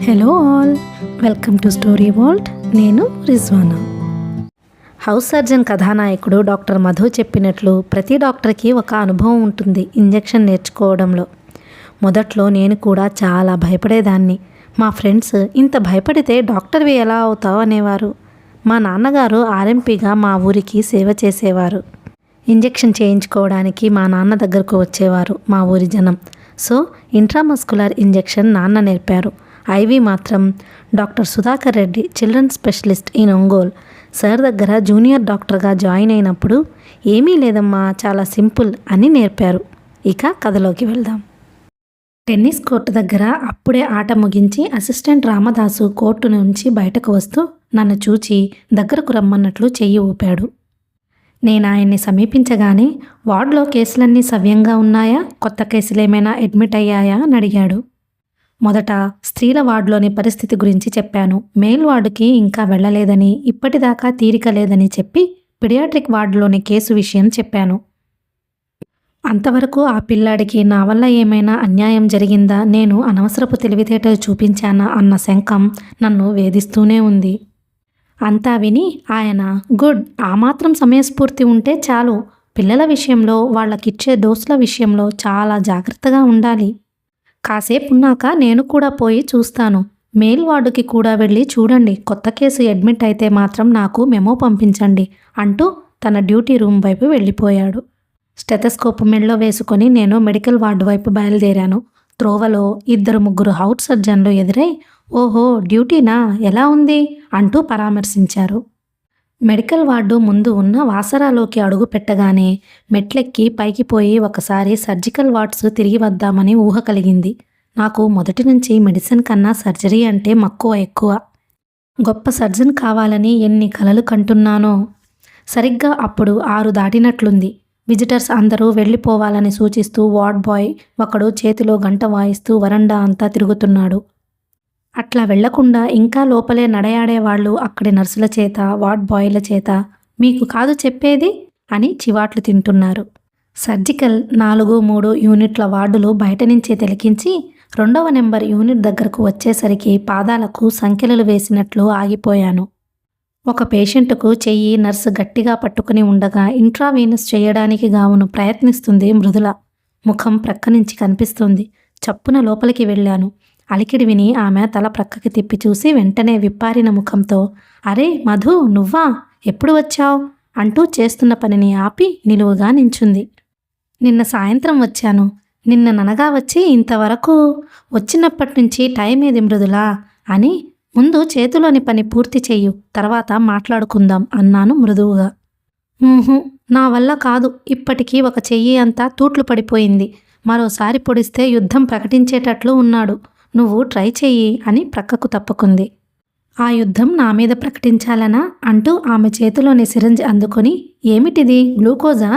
Hello all, welcome to story world. నేను Rizwana. House surgeon కథానాయకుడు doctor Madhu చెప్పినట్లు ప్రతి డాక్టర్కి ఒక అనుభవం ఉంటుంది ఇంజెక్షన్ నేర్చుకోవడంలో. మొదట్లో నేను కూడా చాలా భయపడేదాన్ని. మా ఫ్రెండ్స్ ఇంత భయపడితే డాక్టర్వి ఎలా అవుతావు అనేవారు. మా నాన్నగారు ఆర్ఎంపీగా మా ఊరికి సేవ చేసేవారు. ఇంజెక్షన్ చేయించుకోవడానికి మా నాన్న దగ్గరకు వచ్చేవారు మా ఊరి జనం. సో ఇంట్రామస్కులర్ ఇంజెక్షన్ నాన్న నేర్పారు. ఐవి మాత్రం doctor Sudhakar Reddy, children specialist in Ongole sir దగ్గర జూనియర్ డాక్టర్గా జాయిన్ అయినప్పుడు ఏమీ లేదమ్మా, చాలా సింపుల్ అని నేర్పారు. ఇక కథలోకి వెళ్దాం. టెన్నిస్ కోర్టు దగ్గర అప్పుడే ఆట ముగించి అసిస్టెంట్ రామదాసు కోర్టు నుంచి బయటకు వస్తూ నన్ను చూచి దగ్గరకు రమ్మన్నట్లు చెయ్యి ఊపాడు. నేను ఆయన్ని సమీపించగానే వార్డులో కేసులన్నీ సవ్యంగా ఉన్నాయా, కొత్త కేసులేమైనా అడ్మిట్ అయ్యాయా అని అడిగాడు. మొదట స్త్రీల వార్డులోని పరిస్థితి గురించి చెప్పాను. మేల్ వార్డుకి ఇంకా వెళ్ళలేదని, ఇప్పటిదాకా తీరిక లేదని చెప్పి పిడియాట్రిక్ వార్డులోని కేసు విషయం చెప్పాను. అంతవరకు ఆ పిల్లాడికి నా వల్ల ఏమైనా అన్యాయం జరిగిందా, నేను అనవసరపు తెలివితేటలు చూపించానా అన్న శంకం నన్ను వేధిస్తూనే ఉంది. అంతా విని ఆయన, గుడ్, ఆ మాత్రం సమయస్ఫూర్తి ఉంటే చాలు. పిల్లల విషయంలో, వాళ్ళకిచ్చే డోసుల విషయంలో చాలా జాగ్రత్తగా ఉండాలి. కాసేపు ఉన్నాక నేను కూడా పోయి చూస్తాను. మేల్ వార్డుకి కూడా వెళ్ళి చూడండి. కొత్త కేసు అడ్మిట్ అయితే మాత్రం నాకు మెమో పంపించండి అంటూ తన డ్యూటీ రూమ్ వైపు వెళ్ళిపోయాడు. స్టెథోస్కోప్ మెడలో వేసుకొని నేను మెడికల్ వార్డు వైపు బయలుదేరాను. త్రోవలో 2-3 హౌస్ సర్జన్లు ఎదురై, ఓహో డ్యూటీనా, ఎలా ఉంది అంటూ పరామర్శించారు. మెడికల్ వార్డు ముందు ఉన్న వాసరాలోకి అడుగు పెట్టగానే మెట్లెక్కి పైకి పోయి ఒకసారి సర్జికల్ వార్డ్స్ తిరిగి వద్దామని ఊహ కలిగింది. నాకు మొదటి నుంచి మెడిసిన్ కన్నా సర్జరీ అంటే మక్కువ ఎక్కువ. గొప్ప సర్జన్ కావాలని ఎన్ని కలలు కంటున్నానో. సరిగ్గా అప్పుడు 6 దాటినట్లుంది. విజిటర్స్ అందరూ వెళ్ళిపోవాలని సూచిస్తూ వార్డ్ బాయ్ ఒకడు చేతిలో గంట వాయిస్తూ వరండా అంతా తిరుగుతున్నాడు. అట్లా వెళ్లకుండా ఇంకా లోపలే నడయాడేవాళ్ళు అక్కడి నర్సుల చేత, వార్డ్ బాయ్ల చేత, మీకు కాదు చెప్పేది అని చివాట్లు తింటున్నారు. సర్జికల్ 4-3 యూనిట్ల వార్డులు బయట నుంచే తిలకించి 2వ నెంబర్ యూనిట్ దగ్గరకు వచ్చేసరికి పాదాలకు సంకెలలు వేసినట్లు ఆగిపోయాను. ఒక పేషెంటుకు చెయ్యి నర్సు గట్టిగా పట్టుకుని ఉండగా ఇంట్రావీనస్ చేయడానికి గావును ప్రయత్నిస్తుంది మృదుల. ముఖం ప్రక్క నుంచి కనిపిస్తుంది. చప్పున లోపలికి వెళ్ళాను. అలికిడి విని ఆమె తల ప్రక్కకి తిప్పి చూసి వెంటనే విప్పారిన ముఖంతో, అరే మధు, నువ్వా, ఎప్పుడు వచ్చావు అంటూ చేస్తున్న పనిని ఆపి నిలువుగా నించుంది. నిన్న సాయంత్రం వచ్చాను. నిన్న ననగా వచ్చి ఇంతవరకు వచ్చినప్పటి నుంచి టైం ఏది మృదులా అని, ముందు చేతిలోని పని పూర్తి చెయ్యు, తర్వాత మాట్లాడుకుందాం అన్నాను మృదువుగా. నా వల్ల కాదు, ఇప్పటికీ ఒక చెయ్యి అంతా తూట్లు పడిపోయింది. మరోసారి పొడిస్తే యుద్ధం ప్రకటించేటట్లు ఉన్నాడు. నువ్వు ట్రై చెయ్యి అని ప్రక్కకు తప్పుకుంది. ఆ యుద్ధం నా మీద ప్రకటించాలనా అంటూ ఆమె చేతిలోని సిరంజ్ అందుకొని, ఏమిటిది, గ్లూకోజా,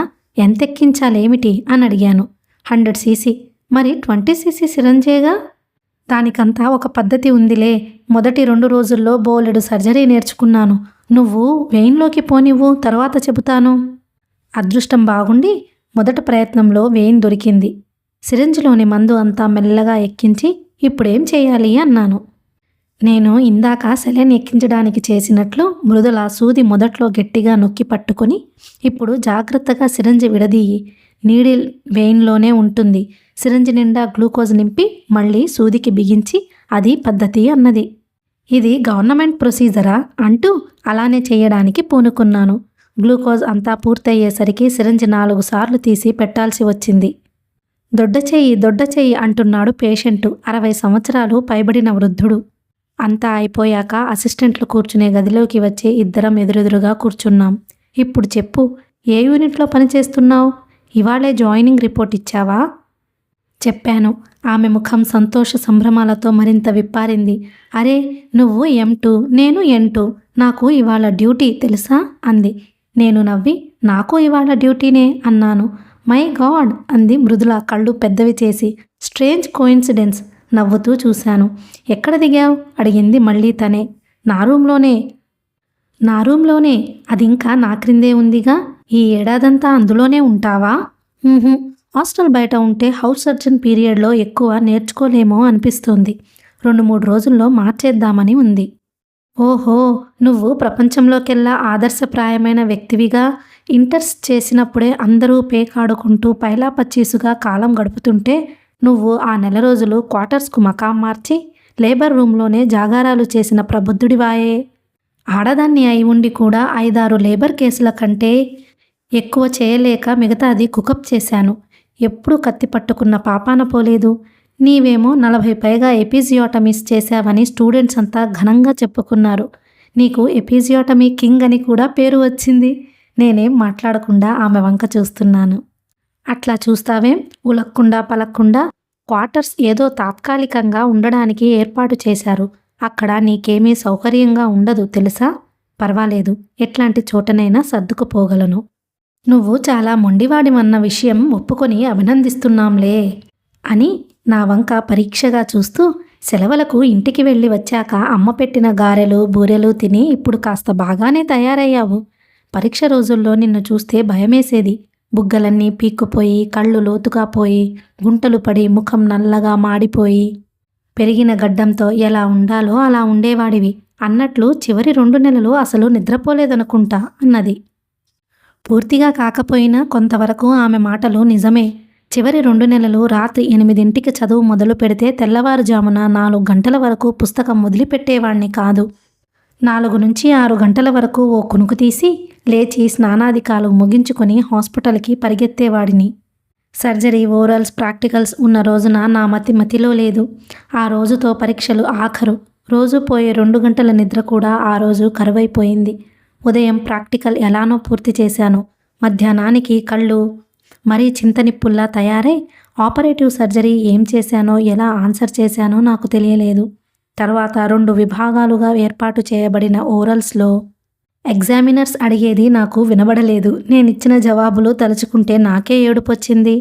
ఎంతెక్కించాలేమిటి అని అడిగాను. 100 cc. మరి 20 cc సిరంజేగా? దానికంతా ఒక పద్ధతి ఉందిలే. మొదటి 2 రోజుల్లో బోలెడు సర్జరీ నేర్చుకున్నాను. నువ్వు వెయిన్లోకి పోనివ్వు, తర్వాత చెబుతాను. అదృష్టం బాగుండి మొదటి ప్రయత్నంలో వెయిన్ దొరికింది. సిరంజ్లోని మందు అంతా మెల్లగా ఎక్కించి, ఇప్పుడేం చేయాలి అన్నాను. నేను ఇందాక సెలైన్ ఎక్కించడానికి చేసినట్లు మృదుల సూది మొదట్లో గట్టిగా నొక్కి పట్టుకొని, ఇప్పుడు జాగ్రత్తగా సిరంజి విడదీయి, నీడిల్ వెయిన్లోనే ఉంటుంది. సిరంజి నిండా గ్లూకోజ్ నింపి మళ్ళీ సూదికి బిగించి, అది పద్ధతి అన్నది. ఇది గవర్నమెంట్ ప్రొసీజరా అంటూ అలానే చేయడానికి పూనుకున్నాను. గ్లూకోజ్ అంతా పూర్తయ్యేసరికి సిరంజి 4 సార్లు తీసి పెట్టాల్సి వచ్చింది. దొడ్డ చెయ్యి అంటున్నాడు పేషెంటు, 60 సంవత్సరాలు పైబడిన వృద్ధుడు. అంతా అయిపోయాక అసిస్టెంట్లు కూర్చునే గదిలోకి వచ్చి ఇద్దరం ఎదురెదురుగా కూర్చున్నాం. ఇప్పుడు చెప్పు, ఏ యూనిట్లో పనిచేస్తున్నావు? ఇవాళే జాయినింగ్ రిపోర్ట్ ఇచ్చావా? చెప్పాను. ఆమె ముఖం సంతోష సంభ్రమాలతో మరింత విప్పారింది. అరే, నువ్వు M2, నేను N2, నాకు ఇవాళ డ్యూటీ తెలుసా అంది. నేను నవ్వి, నాకు ఇవాళ డ్యూటీనే అన్నాను. మై గాడ్ అంది మృదుల కళ్ళు పెద్దవి చేసి. స్ట్రేంజ్ కోయిన్సిడెన్స్ నవ్వుతూ చూశాను. ఎక్కడ దిగావు అడిగింది మళ్ళీ తనే. నా రూమ్లోనే. అదింకా నా క్రిందే ఉందిగా. ఈ ఏడాదంతా అందులోనే ఉంటావా? హాస్టల్ బయట ఉంటే హౌస్ సర్జన్ పీరియడ్లో ఎక్కువ నేర్చుకోలేమో అనిపిస్తోంది. 2-3 రోజుల్లో మార్చేద్దామని ఉంది. ఓహో! నువ్వు ప్రపంచంలోకెల్లా ఆదర్శప్రాయమైన వ్యక్తివిగా. ఇంటర్స్ చేసినప్పుడే అందరూ పేకాడుకుంటూ పైలాపచ్చీసుగా కాలం గడుపుతుంటే నువ్వు ఆ నెల రోజులు క్వార్టర్స్కు మకాం మార్చి లేబర్ రూంలోనే జాగారాలు చేసిన ప్రబుద్ధుడివాయే. ఆడదాన్ని అయి ఉండి కూడా 5-6 లేబర్ కేసుల కంటే ఎక్కువ చేయలేక మిగతాది కుకప్ చేశాను. ఎప్పుడూ కత్తి పట్టుకున్న పాపాన పోలేదు. నీవేమో 40 పైగా ఎపిజియోటమీస్ చేశావని స్టూడెంట్స్ అంతా ఘనంగా చెప్పుకున్నారు. నీకు ఎపిజియోటమీ కింగ్ అని కూడా పేరు వచ్చింది. నేనేం మాట్లాడకుండా ఆమె వంక చూస్తున్నాను. అట్లా చూస్తావేం? ఉలక్కుండా పలక్కుండా. క్వార్టర్స్ ఏదో తాత్కాలికంగా ఉండడానికి ఏర్పాటు చేశారు. అక్కడ నీకేమీ సౌకర్యంగా ఉండదు తెలుసా? పర్వాలేదు, ఎట్లాంటి చోటనైనా సర్దుకుపోగలను. నువ్వు చాలా మొండివాడివన్న విషయం ఒప్పుకొని అభినందిస్తున్నాంలే అని నా వంక పరీక్షగా చూస్తూ, సెలవులకు ఇంటికి వెళ్ళి వచ్చాక అమ్మ పెట్టిన గారెలు బూరెలు తిని ఇప్పుడు కాస్త బాగానే తయారయ్యావు. పరీక్ష రోజుల్లో నిన్ను చూస్తే భయమేసేది. బుగ్గలన్నీ పీక్కుపోయి, కళ్ళు లోతుగా పోయి, గుంటలు పడి, ముఖం నల్లగా మాడిపోయి, పెరిగిన గడ్డంతో ఎలా ఉండాలో అలా ఉండేవాడివి. అన్నట్లు చివరి 2 నెలలు అసలు నిద్రపోలేదనుకుంటా అన్నది. పూర్తిగా కాకపోయినా కొంతవరకు ఆమె మాటలు నిజమే. చివరి 2 నెలలు రాత్రి 8ంటికి చదువు మొదలు పెడితే తెల్లవారుజామున 4 గంటల వరకు పుస్తకం వదిలిపెట్టేవాణ్ణి కాదు. 4 నుంచి 6 గంటల వరకు ఓ కునుకు తీసి లేచి స్నానాధికాలు ముగించుకొని హాస్పిటల్కి పరిగెత్తేవాడిని. సర్జరీ, ఓరల్స్, ప్రాక్టికల్స్ ఉన్న రోజున నా మతిలో లేదు. ఆ రోజుతో పరీక్షలు ఆఖరు. రోజు పోయే 2 గంటల నిద్ర కూడా ఆ రోజు కరువైపోయింది. ఉదయం ప్రాక్టికల్ ఎలానో పూర్తి చేశాను. మధ్యాహ్నానికి కళ్ళు మరీ చింతనిప్పుల్లా తయారై ఆపరేటివ్ సర్జరీ ఏం చేశానో ఎలా ఆన్సర్ చేశానో నాకు తెలియలేదు. తర్వాత 2 విభాగాలుగా ఏర్పాటు చేయబడిన ఓరల్స్లో ఎగ్జామినర్స్ అడిగేది నాకు వినబడలేదు. నేనిచ్చిన జవాబులు తలుచుకుంటే నాకే ఏడుపొచ్చింది.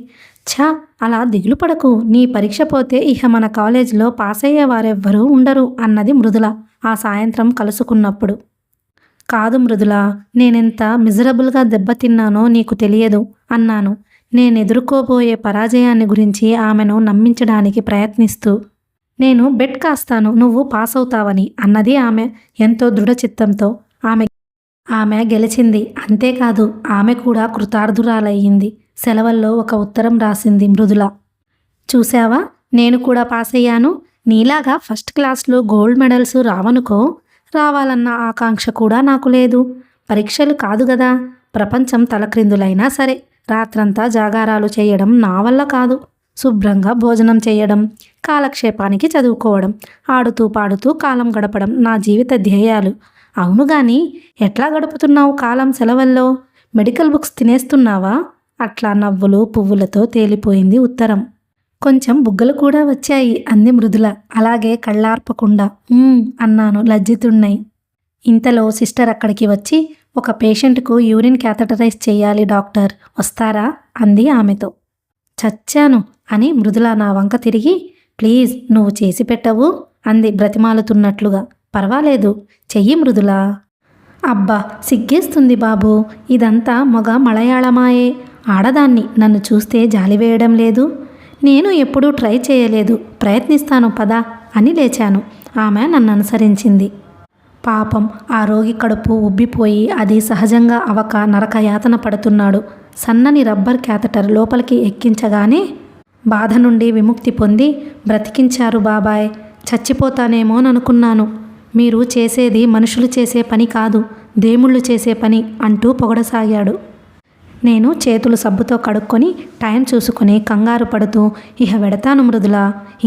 ఛా, అలా దిగులు పడకు. నీ పరీక్ష పోతే ఇహ మన కాలేజీలో పాస్ అయ్యేవారెవ్వరూ ఉండరు అన్నది మృదుల ఆ సాయంత్రం కలుసుకున్నప్పుడు. కాదు మృదుల, నేనెంత మిజరబుల్గా దెబ్బతిన్నానో నీకు తెలియదు అన్నాను, నేనెదుర్కోబోయే పరాజయాన్ని గురించి ఆమెను నమ్మించడానికి ప్రయత్నిస్తూ. నేను బెట్ కాస్తాను నువ్వు పాస్ అవుతావని అన్నది ఆమె ఎంతో దృఢచిత్తంతో. ఆమె గెలిచింది. అంతేకాదు, ఆమె కూడా కృతార్థురాలయ్యింది. సెలవుల్లో ఒక ఉత్తరం రాసింది మృదుల. చూశావా, నేను కూడా పాస్ అయ్యాను. నీలాగా ఫస్ట్ క్లాస్లో గోల్డ్ మెడల్స్ రావనుకో. రావాలన్న ఆకాంక్ష కూడా నాకు లేదు. పరీక్షలు కాదు గదా, ప్రపంచం తలక్రిందులైనా సరే రాత్రంతా జాగారాలు చేయడం నా వల్ల కాదు. శుభ్రంగా భోజనం చేయడం, కాలక్షేపానికి చదువుకోవడం, ఆడుతూ పాడుతూ కాలం గడపడం నా జీవిత ధ్యేయాలు. అవును గాని, ఎట్లా గడుపుతున్నావు కాలం సెలవుల్లో? మెడికల్ బుక్స్ తినేస్తున్నావా? అట్లా నవ్వులు పువ్వులతో తేలిపోయింది ఉత్తరం. కొంచెం బుగ్గలు కూడా వచ్చాయి అంది మృదుల అలాగే కళ్ళార్పకుండా. అన్నాను లజ్జితున్నై. ఇంతలో సిస్టర్ అక్కడికి వచ్చి, ఒక పేషెంట్కు యూరిన్ క్యాథటరైజ్ చేయాలి డాక్టర్, వస్తారా అంది ఆమెతో. చచ్చాను అని మృదుల నా వంక తిరిగి, ప్లీజ్ నువ్వు చేసి పెట్టవు అంది బ్రతిమాలుతున్నట్లుగా. పర్వాలేదు, చెయ్యి మృదుల. అబ్బా, సిగ్గేస్తుంది బాబు, ఇదంతా మగ మలయాళమాయే. ఆడదాన్ని, నన్ను చూస్తే జాలివేయడం లేదు. నేను ఎప్పుడూ ట్రై చేయలేదు, ప్రయత్నిస్తాను పదా అని లేచాను. ఆమె నన్ను అనుసరించింది. పాపం, ఆ రోగి కడుపు ఉబ్బిపోయి అది సహజంగా అవక నరకయాతన పడుతున్నాడు. సన్నని రబ్బర్ క్యాథటర్ లోపలికి ఎక్కించగానే బాధ నుండి విముక్తి పొంది, బ్రతికించారు బాబాయ్, చచ్చిపోతానేమోననుకున్నాను. మీరు చేసేది మనుషులు చేసే పని కాదు, దేముళ్ళు చేసే పని అంటూ పొగడసాగాడు. నేను చేతులు సబ్బుతో కడుక్కొని టైం చూసుకొని కంగారు పడుతూ, ఇహ వెడతాను మృదుల,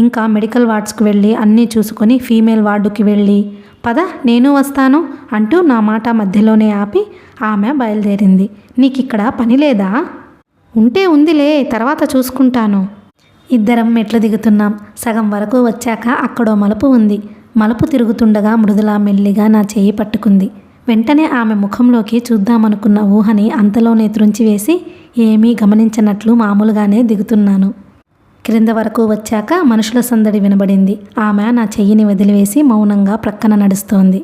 ఇంకా మెడికల్ వార్డ్స్కు వెళ్ళి అన్నీ చూసుకొని ఫీమేల్ వార్డుకి వెళ్ళి, పద నేను వస్తాను అంటూ నా మాట మధ్యలోనే ఆపి ఆమె బయలుదేరింది. నీకిక్కడ పని లేదా? ఉంటే ఉందిలే, తర్వాత చూసుకుంటాను. ఇద్దరం మెట్లు దిగుతున్నాం. సగం వరకు వచ్చాక అక్కడో మలుపు ఉంది. మలుపు తిరుగుతుండగా మృదుల మెల్లిగా నా చేయి పట్టుకుంది. వెంటనే ఆమె ముఖంలోకి చూద్దామనుకున్న ఊహని అంతలోనే త్రుంచివేసి ఏమీ గమనించనట్లు మామూలుగానే దిగుతున్నాను. క్రింద వరకు వచ్చాక మనుషుల సందడి వినబడింది. ఆమె నా చెయ్యిని వదిలివేసి మౌనంగా ప్రక్కన నడుస్తోంది.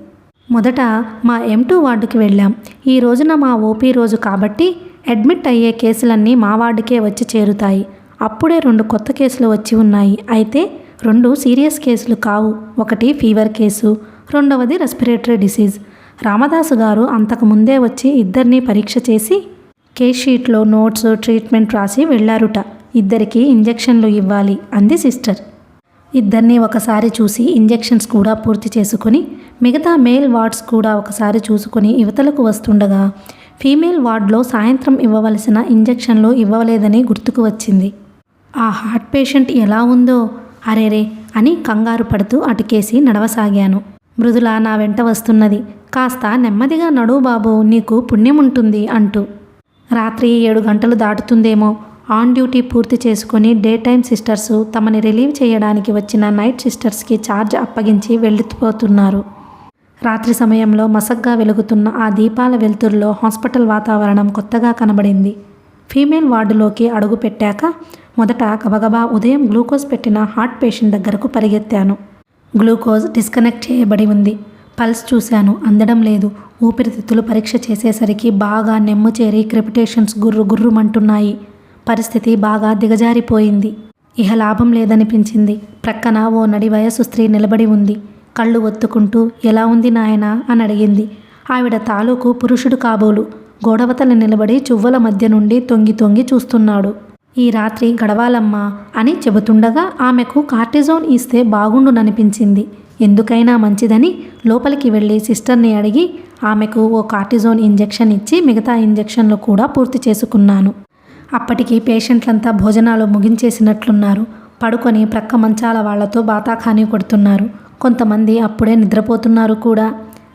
మొదట మా M2 వార్డుకి వెళ్ళాం. ఈ రోజున మా ఓపీ రోజు కాబట్టి అడ్మిట్ అయ్యే కేసులన్నీ మా వార్డుకే వచ్చి చేరుతాయి. అప్పుడే 2 కొత్త కేసులు వచ్చి ఉన్నాయి. అయితే 2 సీరియస్ కేసులు కావు. ఒకటి ఫీవర్ కేసు, రెండవది రెస్పిరేటరీ డిసీజ్. రామదాసు గారు అంతకుముందే వచ్చి ఇద్దరినీ పరీక్ష చేసి కేస్ షీట్లో నోట్స్, ట్రీట్మెంట్ రాసి వెళ్లారుట. ఇద్దరికి ఇంజెక్షన్లు ఇవ్వాలి అంది సిస్టర్. ఇద్దరినీ ఒకసారి చూసి ఇంజెక్షన్స్ కూడా పూర్తి చేసుకుని మిగతా మేల్ వార్డ్స్ కూడా ఒకసారి చూసుకుని యువతలకు వస్తుండగా ఫీమేల్ వార్డ్లో సాయంత్రం ఇవ్వవలసిన ఇంజెక్షన్లు ఇవ్వలేదని గుర్తుకు వచ్చింది. ఆ హార్ట్ పేషెంట్ ఎలా ఉందో అరేరే అని కంగారు పడుతూ అటుకేసి నడవసాగాను. మృదుల నా వెంట వస్తున్నది. కాస్త నెమ్మదిగా నడువు బాబు, నీకు పుణ్యముంటుంది అంటూ. రాత్రి 7 గంటలు దాటుతుందేమో. ఆన్ డ్యూటీ పూర్తి చేసుకుని డే టైం సిస్టర్సు తమని రిలీవ్ చేయడానికి వచ్చిన నైట్ సిస్టర్స్కి ఛార్జ్ అప్పగించి వెళ్ళిపోతున్నారు. రాత్రి సమయంలో మసగ్గా వెలుగుతున్న ఆ దీపాల వెలుతురులో హాస్పిటల్ వాతావరణం కొత్తగా కనబడింది. ఫీమేల్ వార్డులోకి అడుగు పెట్టాక మొదట గబగబా ఉదయం గ్లూకోజ్ పెట్టిన హార్ట్ పేషెంట్ దగ్గరకు పరిగెత్తాను. గ్లూకోజ్ డిస్కనెక్ట్ చేయబడి ఉంది. పల్స్ చూశాను, అందడం లేదు. ఊపిరితిత్తులు పరీక్ష చేసేసరికి బాగా నెమ్ము చేరి క్రెపిటేషన్స్ గుర్రు గుర్రుమంటున్నాయి. పరిస్థితి బాగా దిగజారిపోయింది. ఇహ లాభం లేదనిపించింది. ప్రక్కన ఓ నడి వయసు స్త్రీ నిలబడి ఉంది. కళ్ళు ఒత్తుకుంటూ ఎలా ఉంది నాయనా అని అడిగింది. ఆవిడ తాలూకు పురుషుడు కాబోలు గోడవతల నిలబడి చువ్వల మధ్య నుండి తొంగి తొంగి చూస్తున్నాడు. ఈ రాత్రి గడవాలమ్మా అని చెబుతుండగా ఆమెకు కార్టిజోన్ ఇస్తే బాగుండుననిపించింది. ఎందుకైనా మంచిదని లోపలికి వెళ్ళి సిస్టర్ని అడిగి ఆమెకు ఓ కార్టిజోన్ ఇంజెక్షన్ ఇచ్చి మిగతా ఇంజెక్షన్లు కూడా పూర్తి చేసుకున్నాను. అప్పటికి పేషెంట్లంతా భోజనాలు ముగించేసినట్లున్నారు. పడుకొని ప్రక్క మంచాల వాళ్లతో బాతాఖానీ కొడుతున్నారు. కొంతమంది అప్పుడే నిద్రపోతున్నారు కూడా.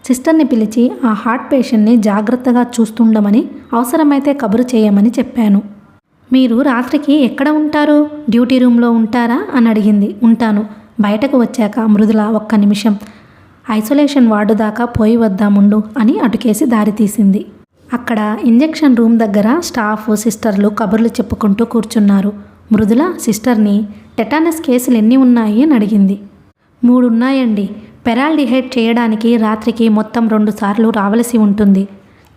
సిస్టర్ని పిలిచి ఆ హార్ట్ పేషెంట్ని జాగ్రత్తగా చూస్తుండమని, అవసరమైతే కబురు చేయమని చెప్పాను. మీరు రాత్రికి ఎక్కడ ఉంటారు? డ్యూటీ రూమ్లో ఉంటారా అని అడిగింది. ఉంటాను. బయటకు వచ్చాక మృదుల ఒక్క నిమిషం ఐసోలేషన్ వార్డు దాకా పోయి వద్దాముండు అని అటుకేసి దారి తీసింది. అక్కడ ఇంజెక్షన్ రూమ్ దగ్గర స్టాఫ్, సిస్టర్లు కబుర్లు చెప్పుకుంటూ కూర్చున్నారు. మృదుల సిస్టర్ని టెటానస్ కేసులు ఎన్ని ఉన్నాయి అని అడిగింది. 3 ఉన్నాయండి. పెరాల్డిహైడ్ చేయడానికి రాత్రికి మొత్తం 2 సార్లు రావలసి ఉంటుంది.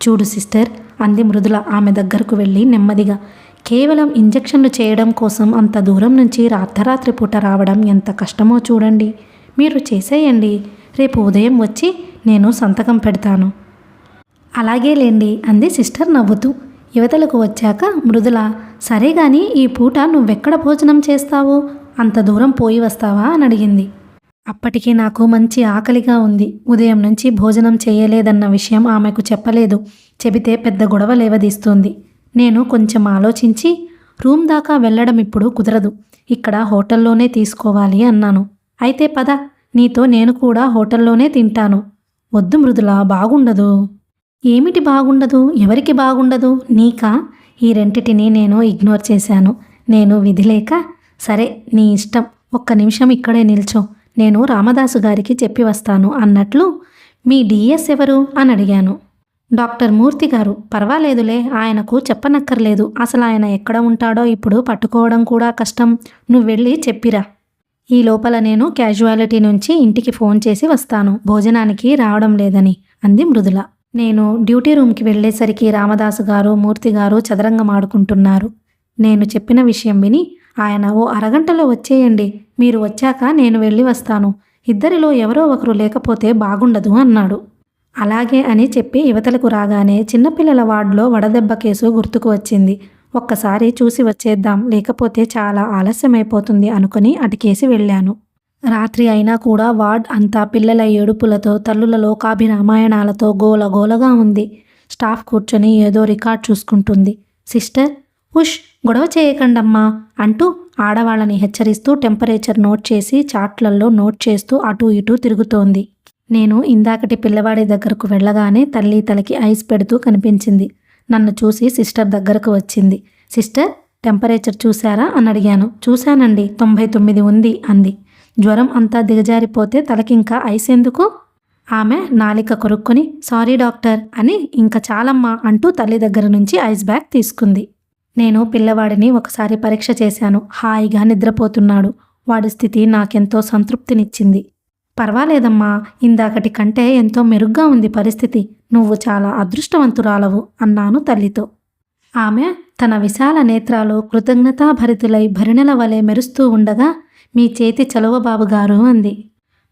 చూడు సిస్టర్ అంది మృదుల ఆమె దగ్గరకు వెళ్ళి నెమ్మదిగా. కేవలం ఇంజెక్షన్లు చేయడం కోసం అంత దూరం నుంచి అర్ధరాత్రి పూట రావడం ఎంత కష్టమో చూడండి. మీరు చేసేయండి. రేపు ఉదయం వచ్చి నేను సంతకం పెడతాను. అలాగే లేండి అంది సిస్టర్ నవ్వుతూ. యువతలకు వచ్చాక మృదుల సరే గాని ఈ పూట నువ్వెక్కడ భోజనం చేస్తావు? అంత దూరం పోయి వస్తావా అని అడిగింది. అప్పటికి నాకు మంచి ఆకలిగా ఉంది. ఉదయం నుంచి భోజనం చేయలేదన్న విషయం ఆమెకు చెప్పలేదు. చెబితే పెద్ద గొడవ లేవదీస్తుంది. నేను కొంచెం ఆలోచించి రూమ్ దాకా వెళ్ళడం ఇప్పుడు కుదరదు, ఇక్కడ హోటల్లోనే తీసుకోవాలి అన్నాను. అయితే పద, నీతో నేను కూడా హోటల్లోనే తింటాను. వద్దు మృదుల, బాగుండదు. ఏమిటి బాగుండదు? ఎవరికి బాగుండదు? నీకా? ఈ రెంటిటిని నేను ఇగ్నోర్ చేశాను. నేను విధి లేక సరే నీ ఇష్టం, ఒక్క నిమిషం ఇక్కడే నిల్చో, నేను రామదాసు గారికి చెప్పి వస్తాను అన్నట్లు మీ డిఎస్ ఎవరు అని అడిగాను. డాక్టర్ మూర్తి గారు. పర్వాలేదులే, ఆయనకు చెప్పనక్కర్లేదు. అసలు ఆయన ఎక్కడ ఉంటాడో ఇప్పుడు పట్టుకోవడం కూడా కష్టం. నువ్వు వెళ్ళి చెప్పిరా. ఈ లోపల నేను క్యాజువాలిటీ నుంచి ఇంటికి ఫోన్ చేసి వస్తాను, భోజనానికి రావడం లేదని అంది మృదుల. నేను డ్యూటీ రూమ్కి వెళ్ళేసరికి రామదాసు గారు, మూర్తి గారు చదరంగం ఆడుకుంటున్నారు. నేను చెప్పిన విషయం విని ఆయన ఓ అరగంటలో వచ్చేయండి, మీరు వచ్చాక నేను వెళ్ళి వస్తాను, ఇద్దరిలో ఎవరో ఒకరు లేకపోతే బాగుండదు అన్నాడు. అలాగే అని చెప్పి యువతలకు రాగానే చిన్నపిల్లల వార్డులో వడదెబ్బ కేసు గుర్తుకు వచ్చింది. ఒక్కసారి చూసి వచ్చేద్దాం, లేకపోతే చాలా ఆలస్యమైపోతుంది అనుకుని అటుకేసి వెళ్ళాను. రాత్రి అయినా కూడా వార్డ్ అంతా పిల్లల ఏడుపులతో, తల్లుల లోకాభిరామాయణాలతో గోలగోలగా ఉంది. స్టాఫ్ కూర్చొని ఏదో రికార్డ్ చూసుకుంటుంది. సిస్టర్ ఉష్, గొడవ చేయకండమ్మా అంటూ ఆడవాళ్ళని హెచ్చరిస్తూ టెంపరేచర్ నోట్ చేసి చార్ట్లలో నోట్ చేస్తూ అటూ ఇటూ తిరుగుతోంది. నేను ఇందాకటి పిల్లవాడి దగ్గరకు వెళ్ళగానే తల్లి తలకి ఐస్ పెడుతూ కనిపించింది. నన్ను చూసి సిస్టర్ దగ్గరకు వచ్చింది. సిస్టర్ టెంపరేచర్ చూశారా అని అడిగాను. చూశానండి, 99 ఉంది అంది. జ్వరం అంతా దిగజారిపోతే తలకింకా ఐస్ ఎందుకు? ఆమె నాలిక కొరుక్కొని సారీ డాక్టర్ అని ఇంక చాలమ్మా అంటూ తల్లి దగ్గర నుంచి ఐస్ బ్యాగ్ తీసుకుంది. నేను పిల్లవాడిని ఒకసారి పరీక్ష చేశాను. హాయిగా నిద్రపోతున్నాడు. వాడి స్థితి నాకెంతో సంతృప్తినిచ్చింది. పర్వాలేదమ్మా, ఇందాకటి కంటే ఎంతో మెరుగ్గా ఉంది పరిస్థితి. నువ్వు చాలా అదృష్టవంతురాలవు అన్నాను తల్లితో. ఆమె తన విశాల నేత్రాలు కృతజ్ఞతాభరితులై భరిణెల వలె మెరుస్తూ ఉండగా మీ చేతి చలువ బాబుగారు అంది.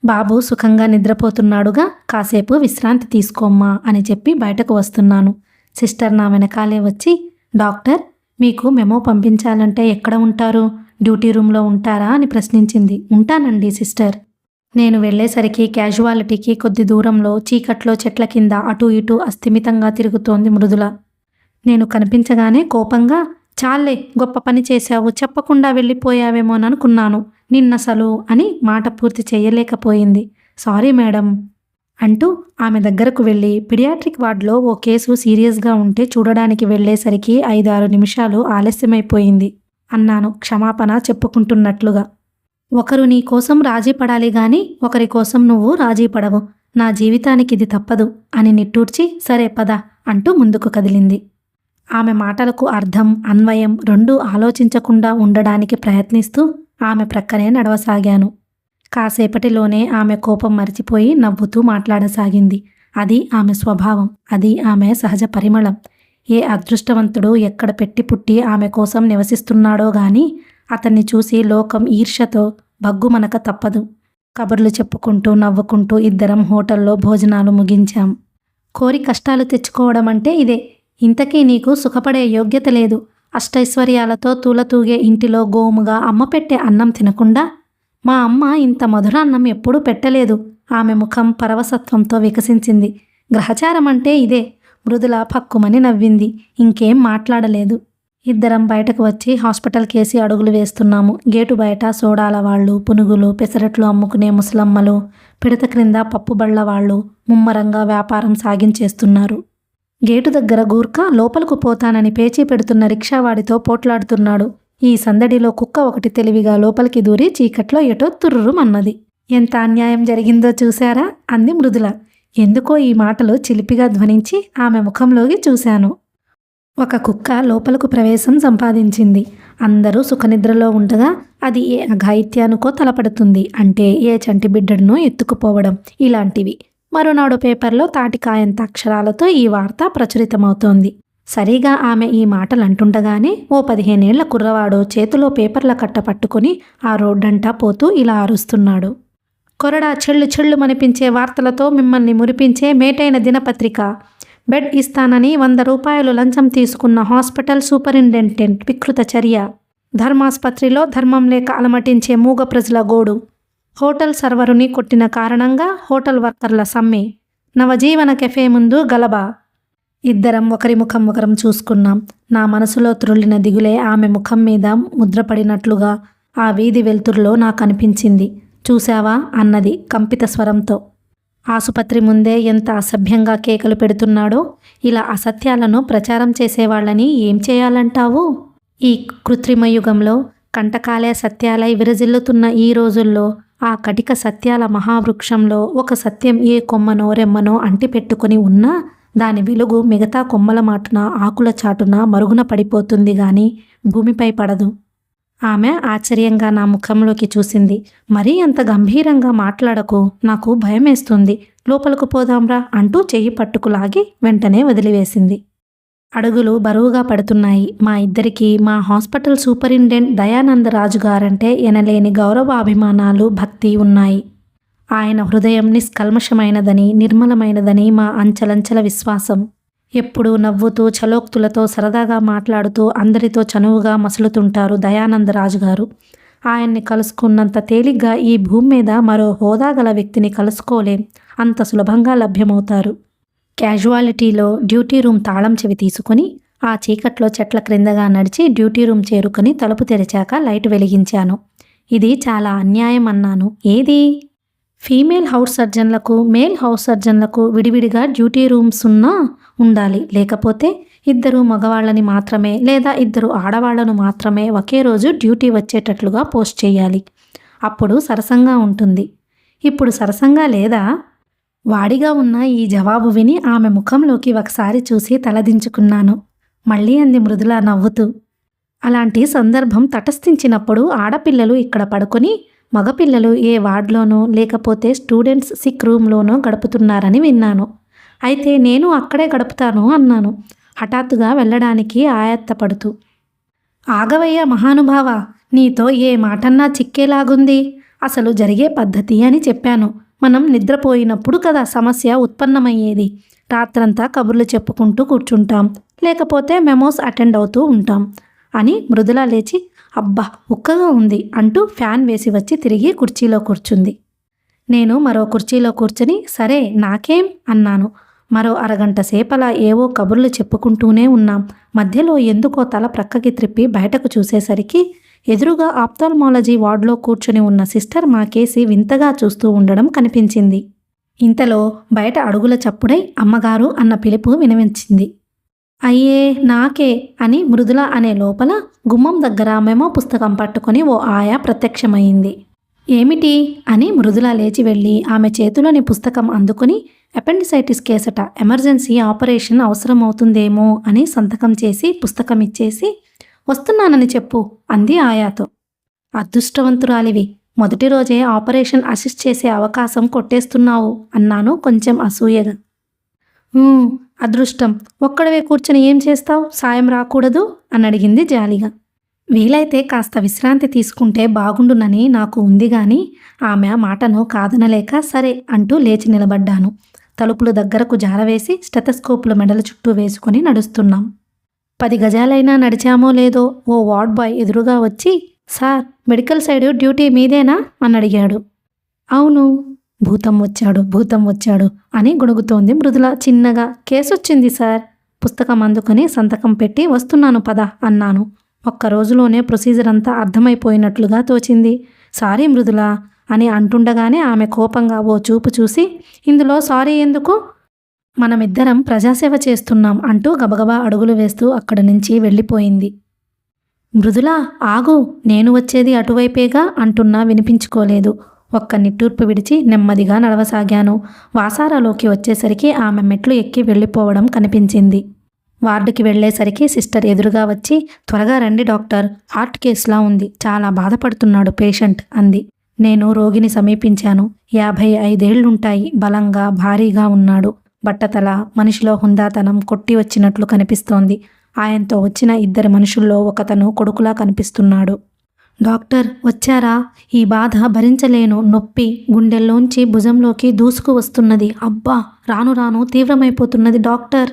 బాబు సుఖంగా నిద్రపోతున్నాడుగా, కాసేపు విశ్రాంతి తీసుకోమ్మా అని చెప్పి బయటకు వస్తున్నాను. సిస్టర్ నా వెనకాలే వచ్చి, డాక్టర్ మీకు మెమో పంపించాలంటే ఎక్కడ ఉంటారు? డ్యూటీ రూమ్లో ఉంటారా అని ప్రశ్నించింది. ఉంటానండి సిస్టర్. నేను వెళ్ళేసరికి క్యాజువాలిటీకి కొద్ది దూరంలో చీకట్లో చెట్ల కింద అటూ ఇటూ అస్థిమితంగా తిరుగుతోంది మృదుల. నేను కనిపించగానే కోపంగా, చాలే గొప్ప పని చేశావు, చెప్పకుండా వెళ్ళిపోయావేమోననుకున్నాను నిన్నసలు అని మాట పూర్తి చేయలేకపోయింది. సారీ మేడం అంటూ ఆమె దగ్గరకు వెళ్ళి, పిడియాట్రిక్ వార్డులో ఓ కేసు సీరియస్గా ఉంటే చూడడానికి వెళ్ళేసరికి 5-6 నిమిషాలు ఆలస్యమైపోయింది అన్నాను క్షమాపణ చెప్పుకుంటున్నట్లుగా. ఒకరు నీ కోసం రాజీ పడాలి గాని ఒకరి కోసం నువ్వు రాజీ పడవు. నా జీవితానికి ఇది తప్పదు అని నిట్టూర్చి, సరే పద అంటూ ముందుకు కదిలింది. ఆమె మాటలకు అర్థం, అన్వయం రెండూ ఆలోచించకుండా ఉండడానికి ప్రయత్నిస్తూ ఆమె ప్రక్కనే నడవసాగాను. కాసేపటిలోనే ఆమె కోపం మరిచిపోయి నవ్వుతూ మాట్లాడసాగింది. అది ఆమె స్వభావం, అది ఆమె సహజ పరిమళం. ఏ అదృష్టవంతుడు ఎక్కడ పెట్టి పుట్టి ఆమె కోసం నివసిస్తున్నాడో గాని అతన్ని చూసి లోకం ఈర్ష్యతో బగ్గుమనక తప్పదు. కబుర్లు చెప్పుకుంటూ నవ్వుకుంటూ ఇద్దరం హోటల్లో భోజనాలు ముగించాం. కోరి కష్టాలు తెచ్చుకోవడం అంటే ఇదే. ఇంతకీ నీకు సుఖపడే యోగ్యత లేదు. అష్టైశ్వర్యాలతో తూలతూగే ఇంటిలో గోముగా అమ్మ పెట్టే అన్నం తినకుండా? మా అమ్మ ఇంత మధురాన్నం ఎప్పుడూ పెట్టలేదు. ఆమె ముఖం పరవసత్వంతో వికసించింది. గ్రహచారం అంటే ఇదే. మృదుల పక్కుమని నవ్వింది. ఇంకేం మాట్లాడలేదు. ఇద్దరం బయటకు వచ్చి హాస్పిటల్ కేసి అడుగులు వేస్తున్నాము. గేటు బయట సోడాల వాళ్ళు, పునుగులు, పెసరట్లు అమ్ముకునే ముసలమ్మలు, పిడత క్రింద పప్పుబళ్ల వాళ్ళు ముమ్మరంగా వ్యాపారం సాగించేస్తున్నారు. గేటు దగ్గర గూర్ఖా లోపలకు పోతానని పేచీ పెడుతున్న రిక్షావాడితో పోట్లాడుతున్నాడు. ఈ సందడిలో కుక్క ఒకటి తెలివిగా లోపలికి దూరి చీకట్లో ఎటో తుర్రుమన్నది. ఎంత అన్యాయం జరిగిందో చూశారా అంది మృదుల. ఎందుకో ఈ మాటలు చిలిపిగా ధ్వనించి ఆమె ముఖంలోకి చూశాను. ఒక కుక్క లోపలకు ప్రవేశం సంపాదించింది. అందరూ సుఖనిద్రలో ఉండగా అది ఏ అఘాయిత్యానికో తలపడుతుంది. అంటే ఏ చంటి బిడ్డడునో ఎత్తుకుపోవడం, ఇలాంటివి. మరునాడు పేపర్లో తాటికాయంత అక్షరాలతో ఈ వార్త ప్రచురితమవుతోంది. సరిగా ఆమె ఈ మాటలు అంటుండగానే ఓ 15 ఏళ్ల కుర్రవాడు చేతిలో పేపర్ల కట్ట పట్టుకుని ఆ రోడ్డంటా పోతూ ఇలా అరుస్తున్నాడు. కొరడా చెళ్ళు చెళ్ళు మనిపించే వార్తలతో మిమ్మల్ని మురిపించే మేటైన దినపత్రిక. బెడ్ ఇస్తానని 100 రూపాయలు లంచం తీసుకున్న హాస్పిటల్ సూపరింటెండెంట్ వికృత చర్య. ధర్మాస్పత్రిలో ధర్మం లేక అలమటించే మూగ ప్రజల గోడు. హోటల్ సర్వరుని కొట్టిన కారణంగా హోటల్ వర్కర్ల సమ్మె. నవజీవన కెఫే ముందు గలబా. ఇద్దరం ఒకరి ముఖం ఒకరం చూసుకున్నాం. నా మనసులో త్రుళ్ళిన దిగులే ఆమె ముఖం మీద ముద్రపడినట్లుగా ఆ వీధి వెలుతురులో నాకు అనిపించింది. చూశావా అన్నది కంపిత స్వరంతో. ఆసుపత్రి ముందే ఎంత అసభ్యంగా కేకలు పెడుతున్నాడో. ఇలా అసత్యాలను ప్రచారం చేసేవాళ్ళని ఏం చేయాలంటావు? ఈ కృత్రిమ యుగంలో కంటకాలే సత్యాలై విరజిల్లుతున్న ఈ రోజుల్లో ఆ కటిక సత్యాల మహావృక్షంలో ఒక సత్యం ఏ కొమ్మనో రెమ్మనో అంటిపెట్టుకుని ఉన్నా దాని వెలుగు మిగతా కొమ్మల మాటున ఆకుల చాటున మరుగున పడిపోతుంది గాని భూమిపై పడదు. ఆమె ఆశ్చర్యంగా నా ముఖంలోకి చూసింది. మరీ అంత గంభీరంగా మాట్లాడకు, నాకు భయమేస్తుంది. లోపలకు పోదాంరా అంటూ చెయ్యి పట్టుకులాగి వెంటనే వదిలివేసింది. అడుగులు బరువుగా పడుతున్నాయి. మా ఇద్దరికీ మా హాస్పిటల్ సూపరింటెండెంట్ దయానందరాజు గారంటే ఎనలేని గౌరవాభిమానాలు, భక్తి ఉన్నాయి. ఆయన హృదయం నిష్కల్మషమైనదని, నిర్మలమైనదని మా అంచలంచల విశ్వాసం. ఎప్పుడూ నవ్వుతూ చలోక్తులతో సరదాగా మాట్లాడుతూ అందరితో చనువుగా మసులుతుంటారు దయానందరాజు గారు. ఆయన్ని కలుసుకున్నంత తేలిగ్గా ఈ భూమి మీద మరో హోదా గల వ్యక్తిని కలుసుకోలేం. అంత సులభంగా లభ్యమవుతారు. క్యాజువాలిటీలో డ్యూటీ రూమ్ తాళం చెవి తీసుకుని ఆ చీకట్లో చెట్ల క్రిందగా నడిచి డ్యూటీ రూమ్ చేరుకుని తలుపు తెరిచాక లైట్ వెలిగించాను. ఇది చాలా అన్యాయం అన్నాను. ఏది? ఫీమేల్ హౌస్ సర్జన్లకు, మేల్ హౌస్ సర్జన్లకు విడివిడిగా డ్యూటీ రూమ్స్ ఉండాలి. లేకపోతే 2 మగవాళ్ళని మాత్రమే లేదా 2 ఆడవాళ్లను మాత్రమే ఒకే రోజు డ్యూటీ వచ్చేటట్లుగా పోస్ట్ చేయాలి. అప్పుడు సరసంగా ఉంటుంది. ఇప్పుడు సరసంగా లేదా? వాడిగా ఉన్న ఈ జవాబు విని ఆమె ముఖంలోకి ఒకసారి చూసి తలదించుకున్నాను. మళ్ళీ అంది మృదుల నవ్వుతూ. అలాంటి సందర్భం తటస్థించినప్పుడు ఆడపిల్లలు ఇక్కడ పడుకొని మగపిల్లలు ఏ వార్డులోనో లేకపోతే స్టూడెంట్స్ సిక్ రూమ్లోనో గడుపుతున్నారని విన్నాను. అయితే నేను అక్కడే గడుపుతాను అన్నాను హఠాత్తుగా వెళ్ళడానికి ఆయాత్తపడుతూ. ఆగవయ్యా మహానుభావ, నీతో ఏ మాటన్నా చిక్కేలాగుంది. అసలు జరిగే పద్ధతి అని చెప్పాను. మనం నిద్రపోయినప్పుడు కదా సమస్య ఉత్పన్నమయ్యేది. రాత్రంతా కబుర్లు చెప్పుకుంటూ కూర్చుంటాం, లేకపోతే మెమోస్ అటెండ్ అవుతూ ఉంటాం అని మృదుల లేచి అబ్బా ఉక్కగా ఉంది అంటూ ఫ్యాన్ వేసి వచ్చి తిరిగి కుర్చీలో కూర్చుంది. నేను మరో కుర్చీలో కూర్చుని సరే నాకేం అన్నాను. మరో అరగంట సేపలా ఏవో కబుర్లు చెప్పుకుంటూనే ఉన్నాం. మధ్యలో ఎందుకో తల ప్రక్కకి త్రిప్పి బయటకు చూసేసరికి ఎదురుగా ఆప్థాల్మాలజీ వార్డులో కూర్చుని ఉన్న సిస్టర్ మా కేసి వింతగా చూస్తూ ఉండడం కనిపించింది. ఇంతలో బయట అడుగుల చప్పుడై అమ్మగారు అన్న పిలుపు వినిపించింది. అయ్యే నాకే అని మృదుల అనే లోపల గుమ్మం దగ్గర మెమో పుస్తకం పట్టుకొని ఓ ఆయా ప్రత్యక్షమైంది. ఏమిటి అని మృదుల లేచి వెళ్ళి ఆమె చేతిలోని పుస్తకం అందుకుని అపెండిసైటిస్ కేసట, ఎమర్జెన్సీ ఆపరేషన్ అవసరమవుతుందేమో అని సంతకం చేసి పుస్తకం ఇచ్చేసి వస్తున్నానని చెప్పు అంది ఆయాతో. అదృష్టవంతురాలివి, మొదటి రోజే ఆపరేషన్ అసిస్ట్ చేసే అవకాశం కొట్టేస్తున్నావు అన్నాను కొంచెం అసూయగా. అదృష్టం, ఒక్కడవే కూర్చొని ఏం చేస్తావు, సాయం రాకూడదు అని అడిగింది జాలిగా. వీలైతే కాస్త విశ్రాంతి తీసుకుంటే బాగుండునని నాకు ఉంది గాని ఆమె మాటను కాదనలేక సరే అంటూ లేచి నిలబడ్డాను. తలుపులు దగ్గరకు జారవేసి స్టెథోస్కోపుల మెడల చుట్టూ వేసుకొని నడుస్తున్నాం. 10 గజాలైనా నడిచామో లేదో ఓ వార్డ్ బాయ్ ఎదురుగా వచ్చి సార్ మెడికల్ సైడు డ్యూటీ మీదేనా అని అడిగాడు. అవును, భూతం వచ్చాడు అని గొణుగుతోంది మృదుల చిన్నగా. కేసొచ్చింది సార్. పుస్తకం అందుకొని సంతకం పెట్టి వస్తున్నాను పద అన్నాను. ఒక్క రోజులోనే ప్రొసీజర్ అంతా అర్థమైపోయినట్లుగా తోచింది. సారీ మృదుల అని అంటుండగానే ఆమె కోపంగా ఓ చూపు చూసి ఇందులో సారీ ఎందుకు, మనమిద్దరం ప్రజాసేవ చేస్తున్నాం అంటూ గబగబా అడుగులు వేస్తూ అక్కడి నుంచి వెళ్ళిపోయింది. మృదుల ఆగు, నేను వచ్చేది అటువైపేగా అంటున్నా వినిపించుకోలేదు. ఒక్క నిట్టూర్పు విడిచి నెమ్మదిగా నడవసాగాను. వాసారాలోకి వచ్చేసరికి ఆమె మెట్లు ఎక్కి వెళ్ళిపోవడం కనిపించింది. వార్డుకి వెళ్ళేసరికి సిస్టర్ ఎదురుగా వచ్చి త్వరగా రండి డాక్టర్, హార్ట్ కేసులా ఉంది, చాలా బాధపడుతున్నాడు పేషెంట్ అంది. నేను రోగిని సమీపించాను. 55 ఏళ్లుంటాయి, బలంగా భారీగా ఉన్నాడు. బట్టతల, మనిషిలో హుందాతనం కొట్టి వచ్చినట్లు కనిపిస్తోంది. ఆయనతో వచ్చిన 2 మనుషుల్లో ఒకతను కొడుకులా కనిపిస్తున్నాడు. డాక్టర్ వచ్చారా, ఈ బాధ భరించలేను, నొప్పి గుండెల్లోంచి భుజంలోకి దూసుకు వస్తున్నది, అబ్బా రాను రాను తీవ్రమైపోతున్నది డాక్టర్.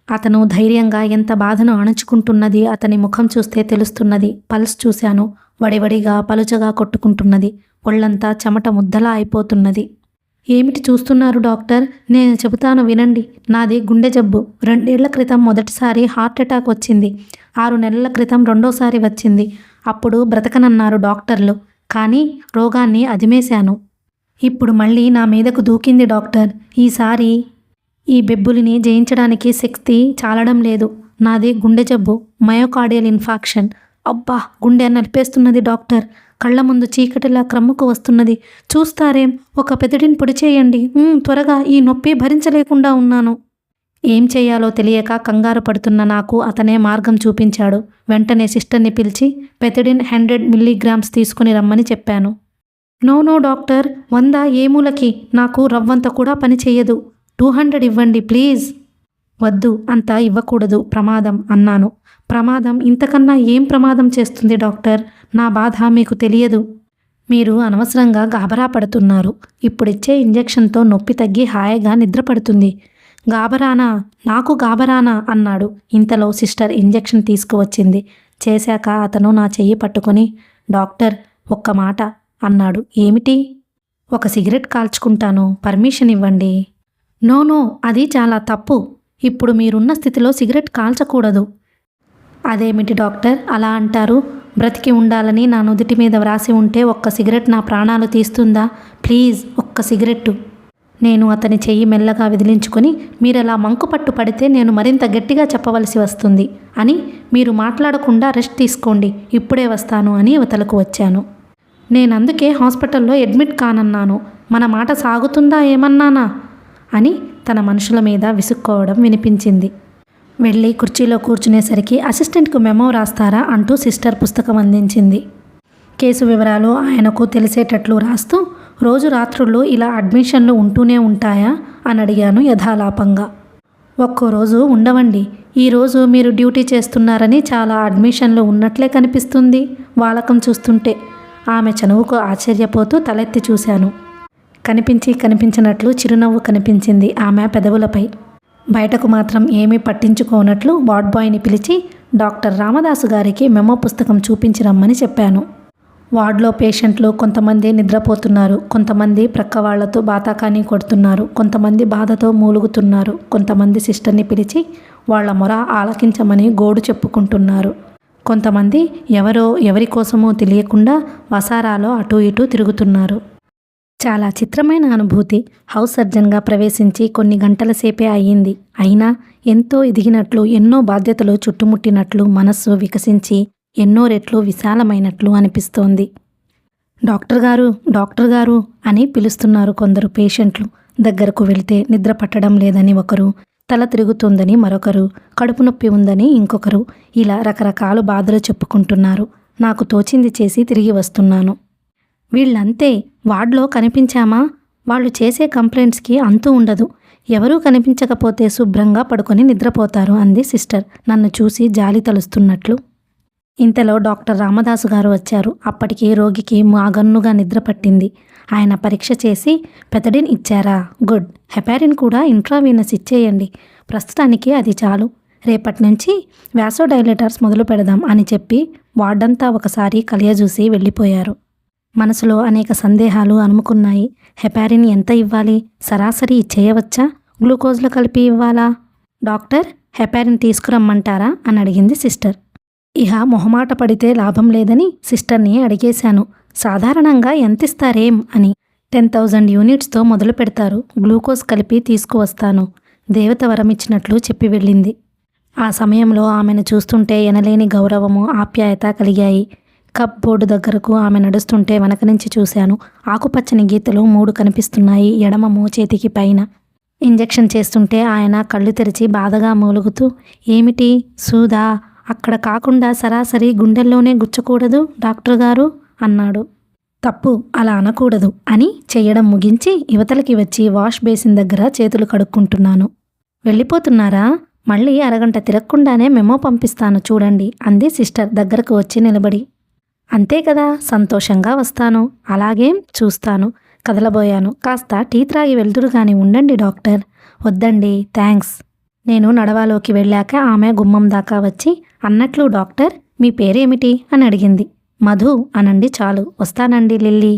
అతను ధైర్యంగా ఎంత బాధను అణుచుకుంటున్నది అతని ముఖం చూస్తే తెలుస్తున్నది. పల్స్ చూశాను, వడివడిగా పలుచగా కొట్టుకుంటున్నది. ఒళ్ళంతా చెమట ముద్దలా అయిపోతున్నది. ఏమిటి చూస్తున్నారు డాక్టర్, నేను చెబుతాను వినండి. నాది గుండె జబ్బు. 2 ఏళ్ల క్రితం మొదటిసారి హార్ట్ అటాక్ వచ్చింది. 6 నెలల క్రితం రెండోసారి వచ్చింది. అప్పుడు బ్రతకనన్నారు డాక్టర్లు, కానీ రోగాన్ని అదిమేశాను. ఇప్పుడు మళ్ళీ నా మీదకు దూకింది డాక్టర్. ఈసారి ఈ బెబ్బులిని జయించడానికి శక్తి చాలడం లేదు. నాది గుండె జబ్బు, మయోకార్డియల్ ఇన్ఫాక్షన్. అబ్బా గుండె నలిపేస్తున్నది డాక్టర్. కళ్ళ ముందు చీకటిలా క్రమ్ముకు వస్తున్నది. చూస్తారేం, ఒక పెదడిని పొడి చేయండి త్వరగా, ఈ నొప్పి భరించలేకుండా ఉన్నాను. ఏం చేయాలో తెలియక కంగారు పడుతున్న నాకు అతనే మార్గం చూపించాడు. వెంటనే సిస్టర్ని పిలిచి పెథడిన్ 100 మిల్లీగ్రామ్స్ తీసుకుని రమ్మని చెప్పాను. నో డాక్టర్, 100 ఏ మూలకి, నాకు రవ్వంత కూడా పని చెయ్యదు. 200 ఇవ్వండి ప్లీజ్. వద్దు, అంతా ఇవ్వకూడదు, ప్రమాదం అన్నాను. ప్రమాదం? ఇంతకన్నా ఏం ప్రమాదం చేస్తుంది డాక్టర్, నా బాధ మీకు తెలియదు. మీరు అనవసరంగా గాబరా పడుతున్నారు. ఇప్పుడిచ్చే ఇంజెక్షన్తో నొప్పి తగ్గి హాయిగా నిద్రపడుతుంది. గాబరానా? నాకు గాబరానా అన్నాడు. ఇంతలో సిస్టర్ ఇంజెక్షన్ తీసుకువచ్చింది. చేశాక అతను నా చెయ్యి పట్టుకొని డాక్టర్ ఒక్క మాట అన్నాడు. ఏమిటి? ఒక సిగరెట్ కాల్చుకుంటాను, పర్మిషన్ ఇవ్వండి. నో అది చాలా తప్పు. ఇప్పుడు మీరున్న స్థితిలో సిగరెట్ కాల్చకూడదు. అదేమిటి డాక్టర్ అలా అంటారు? బ్రతికి ఉండాలని నా నుదిటి మీద వ్రాసి ఉంటే ఒక్క సిగరెట్ నా ప్రాణాలు తీస్తుందా? ప్లీజ్ ఒక్క సిగరెట్టు. నేను అతని చెయ్యి మెల్లగా విదిలించుకొని మీరలా మంకుపట్టు పడితే నేను మరింత గట్టిగా చెప్పవలసి వస్తుంది అని, మీరు మాట్లాడకుండా రెస్ట్ తీసుకోండి, ఇప్పుడే వస్తాను అని అవతలకు వచ్చాను. నేనందుకే హాస్పిటల్లో అడ్మిట్ కానన్నాను. మన మాట సాగుతుందా ఏమన్నానా అని తన మనుషుల మీద విసుక్కోవడం వినిపించింది. వెళ్ళి కుర్చీలో కూర్చునేసరికి అసిస్టెంట్కు మెమో రాస్తారా అంటూ సిస్టర్ పుస్తకం అందించింది. కేసు వివరాలు ఆయనకు తెలిసేటట్లు రాస్తూ రోజు రాత్రుళ్ళు ఇలా అడ్మిషన్లు ఉంటూనే ఉంటాయా అని అడిగాను యథాలాపంగా. ఒక్కో రోజు ఉండవండి. ఈరోజు మీరు డ్యూటీ చేస్తున్నారని చాలా అడ్మిషన్లు ఉన్నట్లే కనిపిస్తుంది వాలకం చూస్తుంటే. ఆమె చనువుకు ఆశ్చర్యపోతూ తలెత్తి చూశాను. కనిపించినట్లు చిరునవ్వు కనిపించింది ఆమె పెదవులపై. బయటకు మాత్రం ఏమీ పట్టించుకోనట్లు వార్డ్ బాయ్ని పిలిచి డాక్టర్ రామదాసు గారికి మెమో పుస్తకం చూపించి రమ్మని చెప్పాను. వార్డులో పేషెంట్లు కొంతమంది నిద్రపోతున్నారు, కొంతమంది ప్రక్క వాళ్లతో బాతాకానీ కొడుతున్నారు, కొంతమంది బాధతో మూలుగుతున్నారు, కొంతమంది సిస్టర్ని పిలిచి వాళ్ల మొర ఆలకించమని గోడు చెప్పుకుంటున్నారు, కొంతమంది ఎవరి కోసమో తెలియకుండా వసారాలో అటూ ఇటూ తిరుగుతున్నారు. చాలా చిత్రమైన అనుభూతి. హౌస్ సర్జన్గా ప్రవేశించి కొన్ని గంటల సేపే అయ్యింది. అయినా ఎంతో ఎదిగినట్లు, ఎన్నో బాధ్యతలు చుట్టుముట్టినట్లు, మనస్సు వికసించి ఎన్నో రెట్లు విశాలమైనట్లు అనిపిస్తోంది. డాక్టర్ గారు అని పిలుస్తున్నారు కొందరు పేషెంట్లు. దగ్గరకు వెళితే నిద్ర పట్టడం లేదని ఒకరు, తల తిరుగుతుందని మరొకరు, కడుపు నొప్పి ఉందని ఇంకొకరు, ఇలా రకరకాల బాధలు చెప్పుకుంటున్నారు. నాకు తోచింది చేసి తిరిగి వస్తున్నాను. వీళ్ళంతే, వార్డులో కనిపించామా వాళ్ళు చేసే కంప్లైంట్స్కి అంతూ ఉండదు. ఎవరూ కనిపించకపోతే శుభ్రంగా పడుకొని నిద్రపోతారు అంది సిస్టర్ నన్ను చూసి జాలి తలుస్తున్నట్లు. ఇంతలో డాక్టర్ రామదాసు గారు వచ్చారు. అప్పటికి రోగికి మాగన్నుగా నిద్ర పట్టింది. ఆయన పరీక్ష చేసి పెథడిన్ ఇచ్చారా? గుడ్. హెపారిన్ కూడా ఇంట్రావీనస్ ఇచ్చేయండి. ప్రస్తుతానికి అది చాలు. రేపటి నుంచి వ్యాసోడైలేటర్స్ మొదలు పెడదాం అని చెప్పి వార్డంతా ఒకసారి కలియజూసి వెళ్ళిపోయారు. మనసులో అనేక సందేహాలు అలుముకున్నాయి. హెపారిన్ ఎంత ఇవ్వాలి? సరాసరి ఇచ్చేయవచ్చా? గ్లూకోజ్లో కలిపి ఇవ్వాలా? డాక్టర్, హెపారిన్ తీసుకురమ్మంటారా అని అడిగింది సిస్టర్. ఇహ మొహమాట పడితే లాభం లేదని సిస్టర్ని అడిగేశాను. సాధారణంగా ఎంతిస్తారేం అని. 10,000 యూనిట్స్తో మొదలు పెడతారు. గ్లూకోజ్ కలిపి తీసుకువస్తాను. దేవత వరమిచ్చినట్లు చెప్పి వెళ్ళింది. ఆ సమయంలో ఆమెను చూస్తుంటే ఎనలేని గౌరవము, ఆప్యాయత కలిగాయి. కప్ బోర్డు దగ్గరకు ఆమె నడుస్తుంటే వెనక నుంచి చూశాను. ఆకుపచ్చని గీతలు 3 కనిపిస్తున్నాయి ఎడమ మోచేతికి పైన. ఇంజెక్షన్ చేస్తుంటే ఆయన కళ్ళు తెరిచి బాధగా మూలుగుతూ, ఏమిటి సూదా? అక్కడ కాకుండా సరాసరి గుండెల్లోనే గుచ్చకూడదు డాక్టర్ గారు అన్నాడు. తప్పు, అలా అనకూడదు అని చెయ్యడం ముగించి యువతలకి వచ్చి వాష్ బేసిన్ దగ్గర చేతులు కడుక్కుంటున్నాను. వెళ్ళిపోతున్నారా? మళ్ళీ అరగంట తిరగకుండానే మెమో పంపిస్తాను చూడండి అంది సిస్టర్ దగ్గరకు వచ్చి నిలబడి. అంతే కదా, సంతోషంగా వస్తాను. అలాగేం చూస్తాను. కదలబోయాను. కాస్త టీ త్రాగి వెళ్తురు గాని ఉండండి డాక్టర్. వద్దండి, థ్యాంక్స్. నేను నడవాలోకి వెళ్ళాక ఆమె గుమ్మం దాకా వచ్చి, అన్నట్లు డాక్టర్ మీ పేరేమిటి అని అడిగింది. మధు అనండి చాలు. వస్తానండి లిల్లీ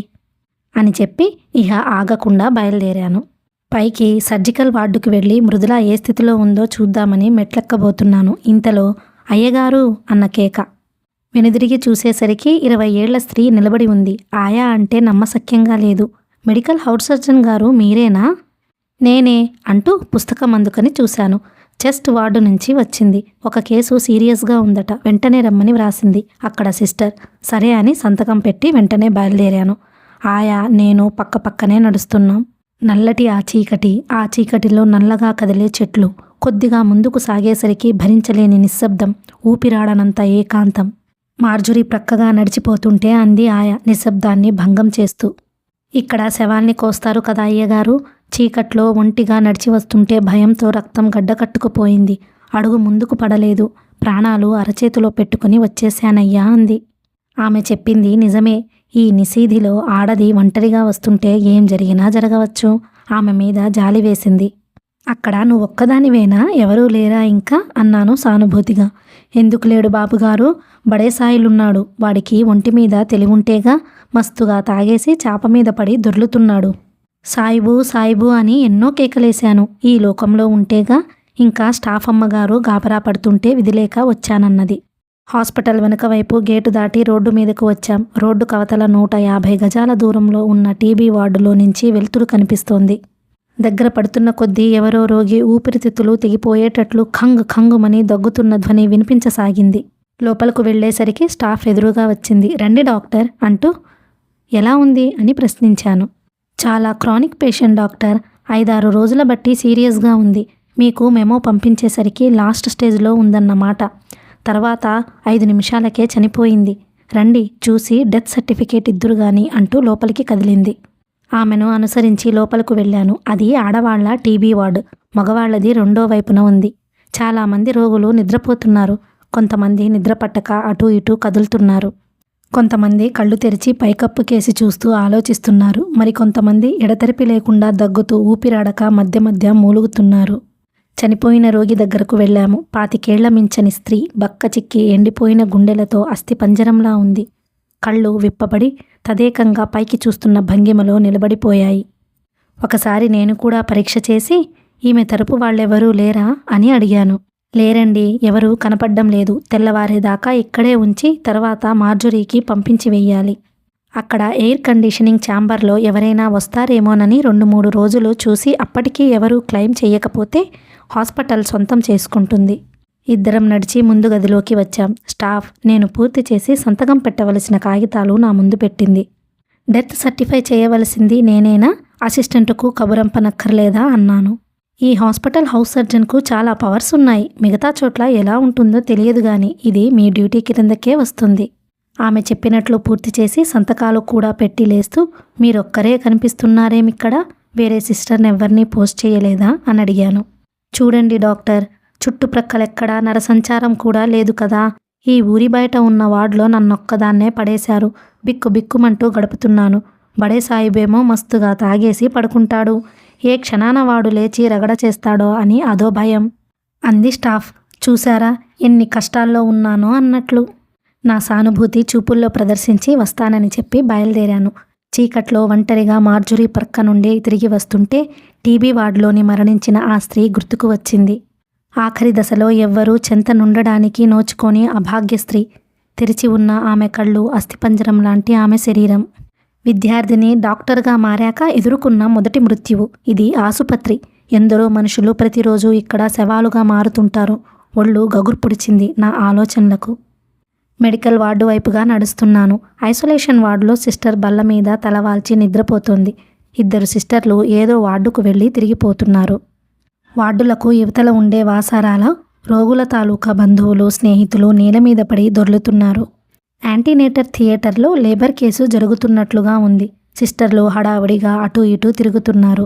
అని చెప్పి ఇహ ఆగకుండా బయలుదేరాను. పైకి సర్జికల్ వార్డుకు వెళ్ళి మృదుల ఏ స్థితిలో ఉందో చూద్దామని మెట్లెక్కబోతున్నాను. ఇంతలో అయ్యగారు అన్న కేక. వెనుదిరిగి చూసేసరికి 20 ఏళ్ల స్త్రీ నిలబడి ఉంది. ఆయా అంటే నమ్మశక్యంగా లేదు. మెడికల్ హౌస్ సర్జన్ గారు మీరేనా? నేనే అంటూ పుస్తకం అందుకని చూశాను. చెస్ట్ వార్డు నుంచి వచ్చింది. ఒక కేసు సీరియస్గా ఉందట, వెంటనే రమ్మని వ్రాసింది. అక్కడ సిస్టర్. సరే అని సంతకం పెట్టి వెంటనే బయలుదేరాను. ఆయా నేను పక్కపక్కనే నడుస్తున్నాం. నల్లటి ఆ చీకటిలో నల్లగా కదిలే చెట్లు. కొద్దిగా ముందుకు సాగేసరికి భరించలేని నిశ్శబ్దం, ఊపిరాడనంత ఏకాంతం. మార్జురీ ప్రక్కగా నడిచిపోతుంటే అంది ఆయా నిశ్శబ్దాన్ని భంగం చేస్తూ. ఇక్కడ శవాల్ని కోస్తారు కదా అయ్యగారు. చీకట్లో ఒంటిగా నడిచి వస్తుంటే భయంతో రక్తం గడ్డకట్టుకుపోయింది. అడుగు ముందుకు పడలేదు. ప్రాణాలు అరచేతిలో పెట్టుకుని వచ్చేశానయ్యా అంది. ఆమె చెప్పింది నిజమే. ఈ నిశీధిలో ఆడది ఒంటరిగా వస్తుంటే ఏం జరిగినా జరగవచ్చు. ఆమె మీద జాలి వేసింది. అక్కడ నువ్వొక్కదానివేనా? ఎవరూ లేరా ఇంకా అన్నాను సానుభూతిగా. ఎందుకు లేడు బాబుగారు, బడేసాయిలున్నాడు. వాడికి ఒంటి మీద తెలివుంటేగా. మస్తుగా తాగేసి చాప మీద పడి దొర్లుతున్నాడు. సాయిబు అని ఎన్నో కేకలేశాను. ఈ లోకంలో ఉంటేగా. ఇంకా స్టాఫ్ అమ్మగారు గాబరా పడుతుంటే విధిలేక వచ్చానన్నది. హాస్పిటల్ వెనుక వైపు గేటు దాటి రోడ్డు మీదకు వచ్చాం. రోడ్డు కవతల 150 గజాల దూరంలో ఉన్న టీబీ వార్డులో నుంచి వెలుతురు కనిపిస్తోంది. దగ్గర పడుతున్న కొద్దీ ఎవరో రోగి ఊపిరితిత్తులు తెగిపోయేటట్లు ఖంగుమని దగ్గుతున్న ధ్వని వినిపించసాగింది. లోపలకు వెళ్లేసరికి స్టాఫ్ ఎదురుగా వచ్చింది. రండి డాక్టర్ అంటూ. ఎలా ఉంది అని ప్రశ్నించాను. చాలా క్రానిక్ పేషెంట్ డాక్టర్. 5-6 రోజుల బట్టి సీరియస్గా ఉంది. మీకు మెమో పంపించేసరికి లాస్ట్ స్టేజ్లో ఉందన్నమాట. తర్వాత 5 నిమిషాలకే చనిపోయింది. రండి చూసి డెత్ సర్టిఫికేట్ ఇద్దురు గాని అంటూ లోపలికి కదిలింది. ఆమెను అనుసరించి లోపలకు వెళ్ళాను. అది ఆడవాళ్ల టీబీ వార్డు. మగవాళ్లది రెండో వైపున ఉంది. చాలామంది రోగులు నిద్రపోతున్నారు. కొంతమంది నిద్ర పట్టక అటూ ఇటూ కదులుతున్నారు. కొంతమంది కళ్ళు తెరిచి పైకప్పు కేసి చూస్తూ ఆలోచిస్తున్నారు. మరికొంతమంది ఎడతెరిపి లేకుండా దగ్గుతూ ఊపిరాడక మధ్య మధ్య మూలుగుతున్నారు. చనిపోయిన రోగి దగ్గరకు వెళ్ళాము. 25 ఏళ్ల మించని స్త్రీ, బక్క చిక్కి ఎండిపోయిన గుండెలతో అస్థిపంజరంలా ఉంది. కళ్ళు విప్పబడి తదేకంగా పైకి చూస్తున్న భంగిమలో నిలబడిపోయాయి. ఒకసారి నేను కూడా పరీక్ష చేసి, ఈమె తరపు వాళ్ళెవరూ లేరా అని అడిగాను. లేరండి, ఎవరూ కనపడ్డం లేదు. తెల్లవారేదాకా ఇక్కడే ఉంచి తర్వాత మార్జురీకి పంపించి వెయ్యాలి. అక్కడ ఎయిర్ కండిషనింగ్ ఛాంబర్లో ఎవరైనా వస్తారేమోనని 2-3 రోజులు చూసి అప్పటికీ ఎవరూ క్లెయిమ్ చేయకపోతే హాస్పిటల్ సొంతం చేసుకుంటుంది. ఇద్దరం నడిచి ముందు గదిలోకి వచ్చాం. స్టాఫ్ నేను పూర్తి చేసి సంతకం పెట్టవలసిన కాగితాలు నా ముందు పెట్టింది. డెత్ సర్టిఫై చేయవలసింది నేనేనా? అసిస్టెంటుకు కబురంపనక్కర్లేదా అన్నాను. ఈ హాస్పిటల్ హౌస్ సర్జన్కు చాలా పవర్స్ ఉన్నాయి. మిగతా చోట్ల ఎలా ఉంటుందో తెలియదు గాని ఇది మీ డ్యూటీ కిందకే వస్తుంది. ఆమె చెప్పినట్లు పూర్తి చేసి సంతకాలు కూడా పెట్టి లేస్తూ, మీరొక్కరే కనిపిస్తున్నారేమిక్కడ? వేరే సిస్టర్నెవ్వరినీ పోస్ట్ చేయలేదా అని అడిగాను. చూడండి డాక్టర్, చుట్టుప్రక్కలెక్కడా నరసంచారం కూడా లేదు కదా. ఈ ఊరి బయట ఉన్న వార్డులో నన్నొక్కదాన్నే పడేశారు. బిక్కుబిక్కుమంటూ గడుపుతున్నాను. బడే సాయిబేమో మస్తుగా తాగేసి పడుకుంటాడు. ఏ క్షణాన వాడు లేచి రగడ చేస్తాడో అని అదో భయం అంది స్టాఫ్. చూశారా ఎన్ని కష్టాల్లో ఉన్నానో అన్నట్లు. నా సానుభూతి చూపుల్లో ప్రదర్శించి వస్తానని చెప్పి బయలుదేరాను. చీకట్లో ఒంటరిగా మార్జురీ ప్రక్క నుండి తిరిగి వస్తుంటే టీబీ వార్డులోని మరణించిన ఆ స్త్రీ గుర్తుకు వచ్చింది. ఆఖరి దశలో ఎవ్వరూ చెంత నుండడానికి నోచుకొని అభాగ్య స్త్రీ. తెరిచి ఉన్న ఆమె కళ్ళు, అస్థిపంజరం లాంటి ఆమె శరీరం. విద్యార్థిని డాక్టర్గా మారాక ఎదుర్కొన్న మొదటి మృత్యువు. ఇది ఆసుపత్రి. ఎందరో మనుషులు ప్రతిరోజు ఇక్కడ శవాలుగా మారుతుంటారు. ఒళ్ళు గగుర్పుడిచింది నా ఆలోచనలకు. మెడికల్ వార్డు వైపుగా నడుస్తున్నాను. ఐసోలేషన్ వార్డులో సిస్టర్ బల్ల మీద తలవాల్చి నిద్రపోతోంది. 2 సిస్టర్లు ఏదో వార్డుకు వెళ్ళి తిరిగిపోతున్నారు. వార్డులకు యువతల ఉండే వాసారాల రోగుల తాలూకా బంధువులు, స్నేహితులు నేల మీద పడి దొర్లుతున్నారు. యాంటీనేటర్ థియేటర్లో లేబర్ కేసు జరుగుతున్నట్లుగా ఉంది. సిస్టర్లు హడావుడిగా అటూ ఇటూ తిరుగుతున్నారు.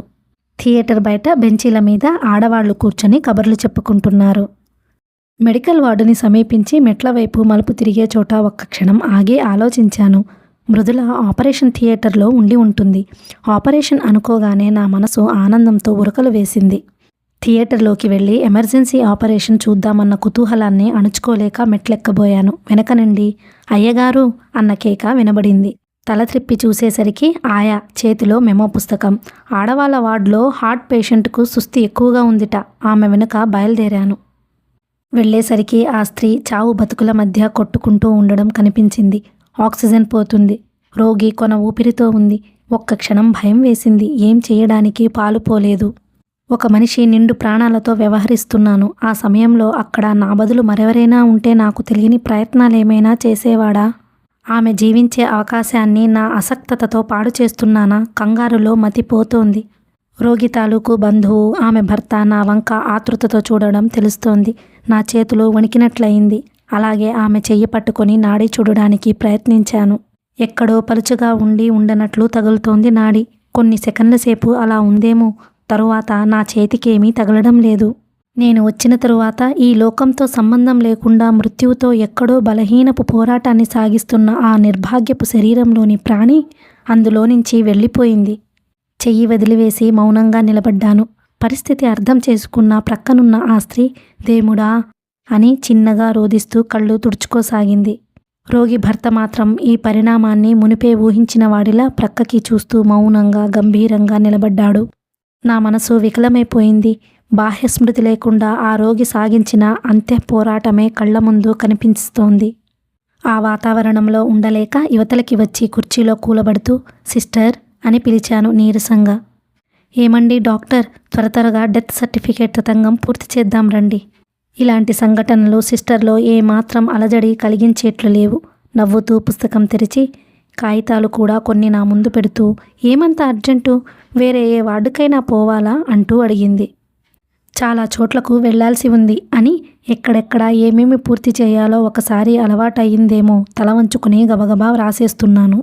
థియేటర్ బయట బెంచీల మీద ఆడవాళ్లు కూర్చొని కబుర్లు చెప్పుకుంటున్నారు. మెడికల్ వార్డుని సమీపించి మెట్ల వైపు మలుపు తిరిగే చోట ఒక్క క్షణం ఆగి ఆలోచించాను. మృదుల ఆపరేషన్ థియేటర్లో ఉండి ఉంటుంది. ఆపరేషన్ అనుకోగానే నా మనసు ఆనందంతో ఉరకలు వేసింది. థియేటర్లోకి వెళ్ళి ఎమర్జెన్సీ ఆపరేషన్ చూద్దామన్న కుతూహలాన్ని అణుచుకోలేక మెట్లెక్కబోయాను. వెనక నుండి అయ్యగారు అన్న కేక వినబడింది. తల త్రిప్పి చూసేసరికి ఆయా చేతిలో మెమో పుస్తకం. ఆడవాళ్ళ వార్డులో హార్ట్ పేషెంట్కు సుస్థి ఎక్కువగా ఉందిట. ఆమె వెనుక బయలుదేరాను. వెళ్ళేసరికి ఆ స్త్రీ చావు బతుకుల మధ్య కొట్టుకుంటూ ఉండడం కనిపించింది. ఆక్సిజన్ పోతుంది. రోగి కొన ఊపిరితో ఉంది. ఒక్క క్షణం భయం వేసింది. ఏం చేయడానికి పాలుపోలేదు. ఒక మనిషి నిండు ప్రాణాలతో వ్యవహరిస్తున్నాను. ఆ సమయంలో అక్కడ నా బదులు మరెవరైనా ఉంటే నాకు తెలియని ప్రయత్నాలేమైనా చేసేవాడా? ఆమె జీవించే అవకాశాన్ని నా అసక్తతతో పాడు చేస్తున్నానా? కంగారులో మతిపోతోంది. రోగి తాలూకు బంధువు, ఆమె భర్త నా వంక ఆతృతతో చూడడం తెలుస్తోంది. నా చేతులు వణికినట్లయింది. అలాగే ఆమె చెయ్యి పట్టుకొని నాడి చూడడానికి ప్రయత్నించాను. ఎక్కడో పలుచగా ఉండి ఉండనట్లు తగులుతోంది నాడి. కొన్ని సెకన్ల సేపు అలా ఉందేమో. తరువాత నా చేతికేమీ తగలడం లేదు. నేను వచ్చిన తరువాత ఈ లోకంతో సంబంధం లేకుండా మృత్యువుతో ఎక్కడో బలహీనపు పోరాటాన్ని సాగిస్తున్న ఆ నిర్భాగ్యపు శరీరంలోని ప్రాణి అందులో నుంచి వెళ్ళిపోయింది. చెయ్యి వదిలివేసి మౌనంగా నిలబడ్డాను. పరిస్థితి అర్థం చేసుకున్న ప్రక్కనున్న ఆ స్త్రీ దేముడా అని చిన్నగా రోదిస్తూ కళ్ళు తుడుచుకోసాగింది. రోగి భర్త మాత్రం ఈ పరిణామాన్ని మునిపే ఊహించిన వాడిలా ప్రక్కకి చూస్తూ మౌనంగా గంభీరంగా నిలబడ్డాడు. నా మనసు వికలమైపోయింది. బాహ్యస్మృతి లేకుండా ఆ రోగి సాగించిన అంత్య పోరాటమే కళ్ల ముందు కనిపిస్తోంది. ఆ వాతావరణంలో ఉండలేక యువతలకి వచ్చి కుర్చీలో కూలబడుతూ సిస్టర్ అని పిలిచాను నీరసంగా. ఏమండి డాక్టర్, త్వరగా డెత్ సర్టిఫికేట్ తతంగం పూర్తి చేద్దాం రండి. ఇలాంటి సంఘటనలు సిస్టర్లో ఏమాత్రం అలజడి కలిగించేట్లు లేవు. నవ్వుతూ పుస్తకం తెరిచి కాగితాలు కూడా కొన్ని నా ముందు పెడుతూ ఏమంత అర్జెంటు, వేరే ఏ వార్డుకైనా పోవాలా అంటూ అడిగింది. చాలా చోట్లకు వెళ్లాల్సి ఉంది అని, ఎక్కడెక్కడ ఏమేమి పూర్తి చేయాలో ఒకసారి అలవాటయ్యిందేమో తల వంచుకుని గబగబా రాసేస్తున్నాను.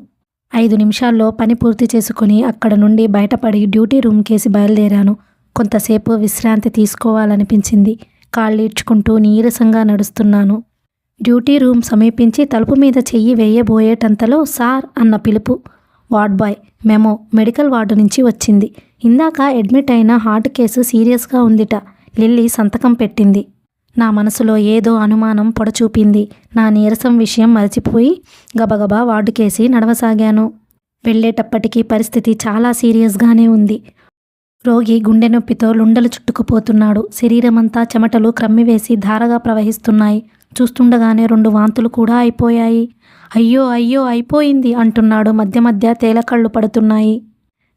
5 నిమిషాల్లో పని పూర్తి చేసుకుని అక్కడ నుండి బయటపడి డ్యూటీ రూమ్ కేసి బయలుదేరాను. కొంతసేపు విశ్రాంతి తీసుకోవాలనిపించింది. కాళ్ళీడ్చుకుంటూ నీరసంగా నడుస్తున్నాను. డ్యూటీ రూమ్ సమీపించి తలుపు మీద చెయ్యి వేయబోయేటంతలో సార్ అన్న పిలుపు. Ward boy memo medical ward నుంచి వచ్చింది. ఇందాక అడ్మిట్ అయిన హార్ట్ కేసు సీరియస్గా ఉందిట. లిల్లీ సంతకం పెట్టింది. నా మనసులో ఏదో అనుమానం పొడచూపింది. నా నీరసం విషయం మరచిపోయి గబగబా వార్డుకేసి నడవసాగాను. వెళ్ళేటప్పటికీ పరిస్థితి చాలా సీరియస్గానే ఉంది. రోగి గుండె నొప్పితో లుండలు చుట్టుకుపోతున్నాడు. శరీరమంతా చెమటలు క్రమ్మివేసి ధారగా ప్రవహిస్తున్నాయి. చూస్తుండగానే 2 వాంతులు కూడా అయిపోయాయి. అయ్యో అయ్యో అయిపోయింది అంటున్నాడు. మధ్య మధ్య తేలకళ్ళు పడుతున్నాయి.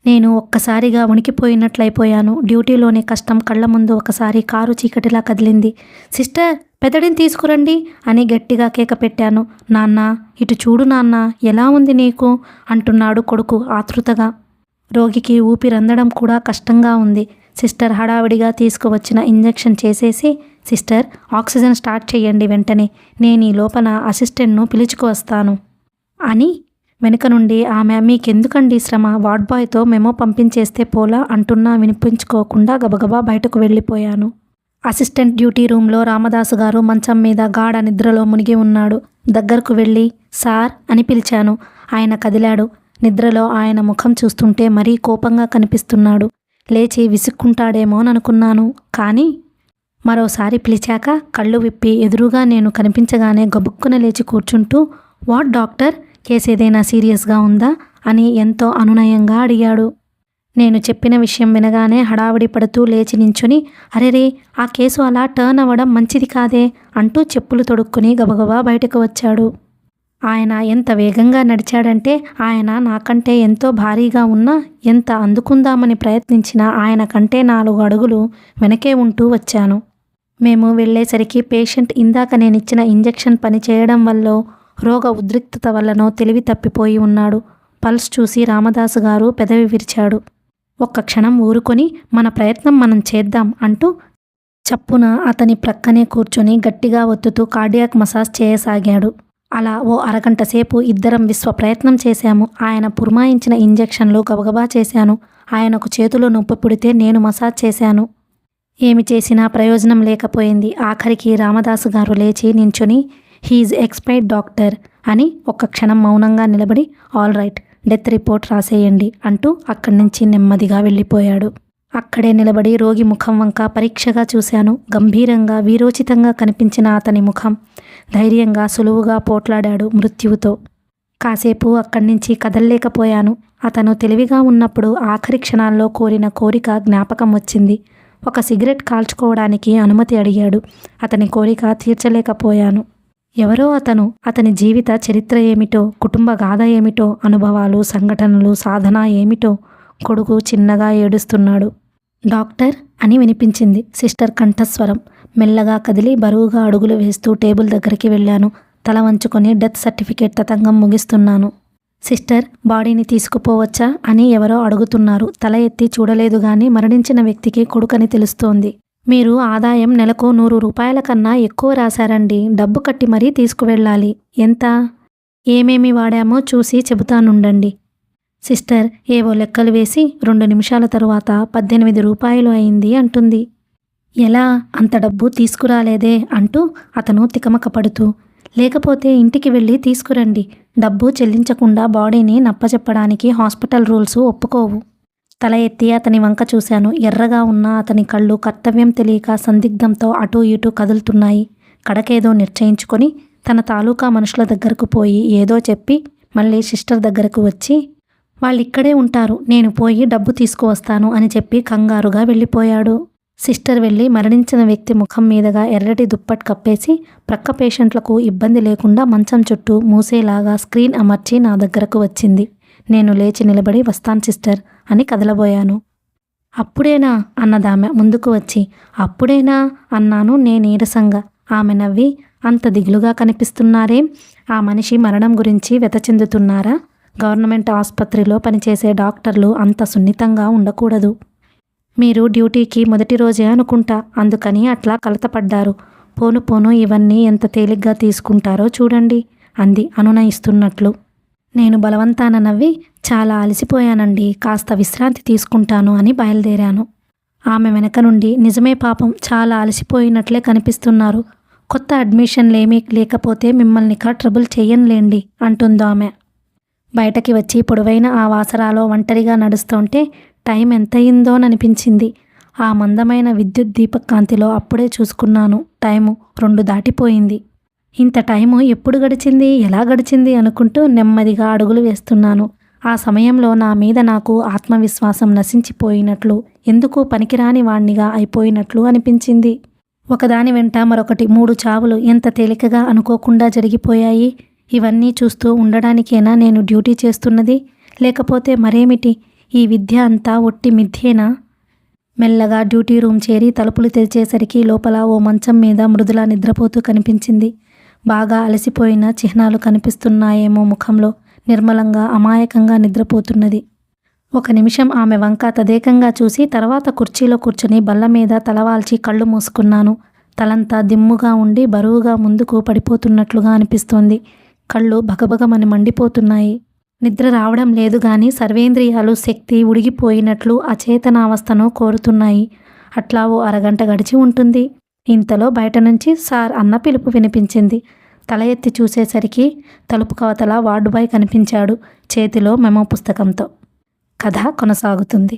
నేను ఒక్కసారిగా వణికిపోయినట్లయిపోయాను. డ్యూటీలోని కష్టం కళ్ళ ముందు ఒకసారి కారు చీకటిలా కదిలింది. సిస్టర్ పెదడిని తీసుకురండి అని గట్టిగా కేక పెట్టాను. నాన్న ఇటు చూడు నాన్న, ఎలా ఉంది నీకు అంటున్నాడు కొడుకు ఆతృతగా. రోగికి ఊపిరందడం కూడా కష్టంగా ఉంది. సిస్టర్ హడావిడిగా తీసుకువచ్చిన ఇంజెక్షన్ చేసేసి, సిస్టర్ ఆక్సిజన్ స్టార్ట్ చేయండి వెంటనే, నేను ఈ లోపల అసిస్టెంట్ను పిలుచుకువస్తాను అని వెనుక నుండి ఆమె మీకెందుకండి శ్రమ, వార్డ్ బాయ్తో మెమో పంపించేస్తే పోలా అంటున్నా వినిపించుకోకుండా గబగబా బయటకు వెళ్ళిపోయాను. అసిస్టెంట్ డ్యూటీ రూమ్లో రామదాసు గారు మంచం మీద గాఢ నిద్రలో మునిగి ఉన్నాడు. దగ్గరకు వెళ్ళి సార్ అని పిలిచాను. ఆయన కదిలాడు. నిద్రలో ఆయన ముఖం చూస్తుంటే మరీ కోపంగా కనిపిస్తున్నాడు. లేచి విసుక్కుంటాడేమోననుకున్నాను. కానీ మరోసారి పిలిచాక కళ్ళు విప్పి ఎదురుగా నేను కనిపించగానే గబుక్కున లేచి కూర్చుంటూ, వాట్ డాక్టర్, కేసేదైనా సీరియస్గా ఉందా అని ఎంతో అనునయంగా అడిగాడు. నేను చెప్పిన విషయం వినగానే హడావిడి పడుతూ లేచి నించుని, అరెరే ఆ కేసు అలా టర్న్ అవ్వడం మంచిది కాదే అంటూ చెప్పులు తొడుక్కుని గబగబా బయటకు వచ్చాడు. ఆయన ఎంత వేగంగా నడిచాడంటే ఆయన నాకంటే ఎంతో భారీగా ఉన్నా, ఎంత అందుకుందామని ప్రయత్నించినా ఆయన కంటే 4 అడుగులు వెనకే ఉంటూ వచ్చాను. మేము వెళ్ళేసరికి పేషెంట్ ఇందాక నేనిచ్చిన ఇంజెక్షన్ పనిచేయడం వల్ల, రోగ ఉద్రిక్తత వల్లనో తెలివి తప్పిపోయి ఉన్నాడు. పల్స్ చూసి రామదాసు గారు పెదవి విరిచాడు. ఒక్క క్షణం ఊరుకొని మన ప్రయత్నం మనం చేద్దాం అంటూ చప్పున అతని ప్రక్కనే కూర్చొని గట్టిగా ఒత్తుతూ కార్డియాక్ మసాజ్ చేయసాగాడు. అలా ఓ అరగంట సేపు ఇద్దరం విశ్వ ప్రయత్నం చేశాము. ఆయన పురమాయించిన ఇంజెక్షన్లు గబగబా చేశాను. ఆయనకు చేతులు నొప్పి పుడితే నేను మసాజ్ చేశాను. ఏమి చేసినా ప్రయోజనం లేకపోయింది. ఆఖరికి రామదాసు గారు లేచి నించుని, హీజ్ ఎక్స్పైర్డ్ డాక్టర్ అని ఒక్క క్షణం మౌనంగా నిలబడి, ఆల్ రైట్ డెత్ రిపోర్ట్ రాసేయండి అంటూ అక్కడి నుంచి నెమ్మదిగా వెళ్ళిపోయాడు. అక్కడే నిలబడి రోగి ముఖం వంక పరీక్షగా చూశాను. గంభీరంగా వీరోచితంగా కనిపించిన అతని ముఖం ధైర్యంగా సులువుగా పోట్లాడాడు మృత్యువుతో. కాసేపు అక్కడి నుంచి కదల్లేకపోయాను. అతను తెలివిగా ఉన్నప్పుడు ఆఖరి క్షణాల్లో కోరిన కోరిక జ్ఞాపకం వచ్చింది. ఒక సిగరెట్ కాల్చుకోవడానికి అనుమతి అడిగాడు. అతని కోరిక తీర్చలేకపోయాను. ఎవరో అతను, అతని జీవిత చరిత్ర ఏమిటో, కుటుంబ గాథ ఏమిటో, అనుభవాలు, సంఘటనలు, సాధన ఏమిటో. కొడుకు చిన్నగా ఏడుస్తున్నాడు. డాక్టర్ అని వినిపించింది సిస్టర్ కంఠస్వరం. మెల్లగా కదిలి బరువుగా అడుగులు వేస్తూ టేబుల్ దగ్గరికి వెళ్ళాను. తల వంచుకొని డెత్ సర్టిఫికేట్ తతంగం ముగిస్తున్నాను. సిస్టర్ బాడీని తీసుకుపోవచ్చా అని ఎవరో అడుగుతున్నారు. తల ఎత్తి చూడలేదు గాని మరణించిన వ్యక్తికి కొడుకని తెలుస్తోంది. మీరు ఆదాయం నెలకు 100 రూపాయల కన్నా ఎక్కువ రాశారండి. డబ్బు కట్టి మరీ తీసుకువెళ్ళాలి. ఎంత? ఏమేమి వాడామో చూసి చెబుతానుండండి. సిస్టర్ ఏవో లెక్కలు వేసి 2 నిమిషాల తరువాత 18 రూపాయలు అయింది అంటుంది. ఎలా అంత డబ్బు తీసుకురాలేదే అంటూ అతను తికమక పడుతూ, లేకపోతే ఇంటికి వెళ్ళి తీసుకురండి. డబ్బు చెల్లించకుండా బాడీని నప్పచెప్పడానికి హాస్పిటల్ రూల్స్ ఒప్పుకోవు. తల ఎత్తి అతని వంక చూశాను. ఎర్రగా ఉన్న అతని కళ్ళు కర్తవ్యం తెలియక సందిగ్ధంతో అటూ ఇటూ కదులుతున్నాయి. కడకేదో నిశ్చయించుకొని తన తాలూకా మనుషుల దగ్గరకు పోయి ఏదో చెప్పి మళ్ళీ సిస్టర్ దగ్గరకు వచ్చి, వాళ్ళిక్కడే ఉంటారు, నేను పోయి డబ్బు తీసుకువస్తాను అని చెప్పి కంగారుగా వెళ్ళిపోయాడు. సిస్టర్ వెళ్ళి మరణించిన వ్యక్తి ముఖం మీదుగా ఎర్రటి దుప్పటి కప్పేసి ప్రక్క పేషెంట్లకు ఇబ్బంది లేకుండా మంచం చుట్టూ మూసేలాగా స్క్రీన్ అమర్చి నా దగ్గరకు వచ్చింది. నేను లేచి నిలబడి, వస్తాను సిస్టర్ అని కదలబోయాను. అప్పుడేనా అన్నదామె ముందుకు వచ్చి. అప్పుడేనా అన్నాను నేను నీరసంగా. ఆమె నవ్వి, అంత దిగులుగా కనిపిస్తున్నారేం? ఆ మనిషి మరణం గురించి వెతచెందుతున్నారా? గవర్నమెంట్ ఆసుపత్రిలో పనిచేసే డాక్టర్లు అంత సున్నితంగా ఉండకూడదు. మీరు డ్యూటీకి మొదటి రోజే అనుకుంటా, అందుకని అట్లా కలతపడ్డారు. పోను పోను ఇవన్నీ ఎంత తేలిగ్గా తీసుకుంటారో చూడండి అంది అనునయిస్తున్నట్లు. నేను బలవంతాన నవ్వి, చాలా అలసిపోయానండి, కాస్త విశ్రాంతి తీసుకుంటాను అని బయలుదేరాను. ఆమె వెనక నుండి నిజమే పాపం చాలా అలసిపోయినట్లే కనిపిస్తున్నారు. కొత్త అడ్మిషన్లేమీ లేకపోతే మిమ్మల్నిక ట్రబుల్ చెయ్యనులేండి అంటుందామె. బయటకి వచ్చి పొడవైన ఆ వాసరాలో ఒంటరిగా నడుస్తుంటే టైం ఎంతయిందోననిపించింది. ఆ మందమైన విద్యుత్ దీపకాంతిలో అప్పుడే చూసుకున్నాను. టైము 2 దాటిపోయింది. ఇంత టైము ఎప్పుడు గడిచింది, ఎలా గడిచింది అనుకుంటూ నెమ్మదిగా అడుగులు వేస్తున్నాను. ఆ సమయంలో నా మీద నాకు ఆత్మవిశ్వాసం నశించిపోయినట్లు, ఎందుకు పనికిరాని వాణ్ణిగా అయిపోయినట్లు అనిపించింది. ఒకదాని వెంట మరొకటి 3 చావులు ఎంత తేలికగా అనుకోకుండా జరిగిపోయాయి. ఇవన్నీ చూస్తూ ఉండడానికేనా నేను డ్యూటీ చేస్తున్నది? లేకపోతే మరేమిటి? ఈ విద్య అంతా ఒట్టి మిథ్యేనా? మెల్లగా డ్యూటీ రూమ్ చేరి తలుపులు తెరిచేసరికి లోపల ఓ మంచం మీద మృదుల నిద్రపోతూ కనిపించింది. బాగా అలసిపోయిన చిహ్నాలు కనిపిస్తున్నాయేమో ముఖంలో. నిర్మలంగా అమాయకంగా నిద్రపోతున్నది. 1 నిమిషం ఆమె వంక తదేకంగా చూసి తర్వాత కుర్చీలో కూర్చుని బల్ల మీద తలవాల్చి కళ్ళు మూసుకున్నాను. తలంతా దిమ్ముగా ఉండి బరువుగా ముందుకు పడిపోతున్నట్లుగా అనిపిస్తోంది. కళ్ళు భగభగమని మండిపోతున్నాయి. నిద్ర రావడం లేదు గాని సర్వేంద్రియాలు శక్తి ఉడిగిపోయినట్లు అచేతనావస్థను కోరుతున్నాయి. అట్లా ఓ అరగంట గడిచి ఉంటుంది. ఇంతలో బయట నుంచి సార్ అన్న పిలుపు వినిపించింది. తల ఎత్తి చూసేసరికి తలుపు కవతల వార్డు బాయ్ కనిపించాడు, చేతిలో మెమో పుస్తకంతో. కథ కొనసాగుతుంది.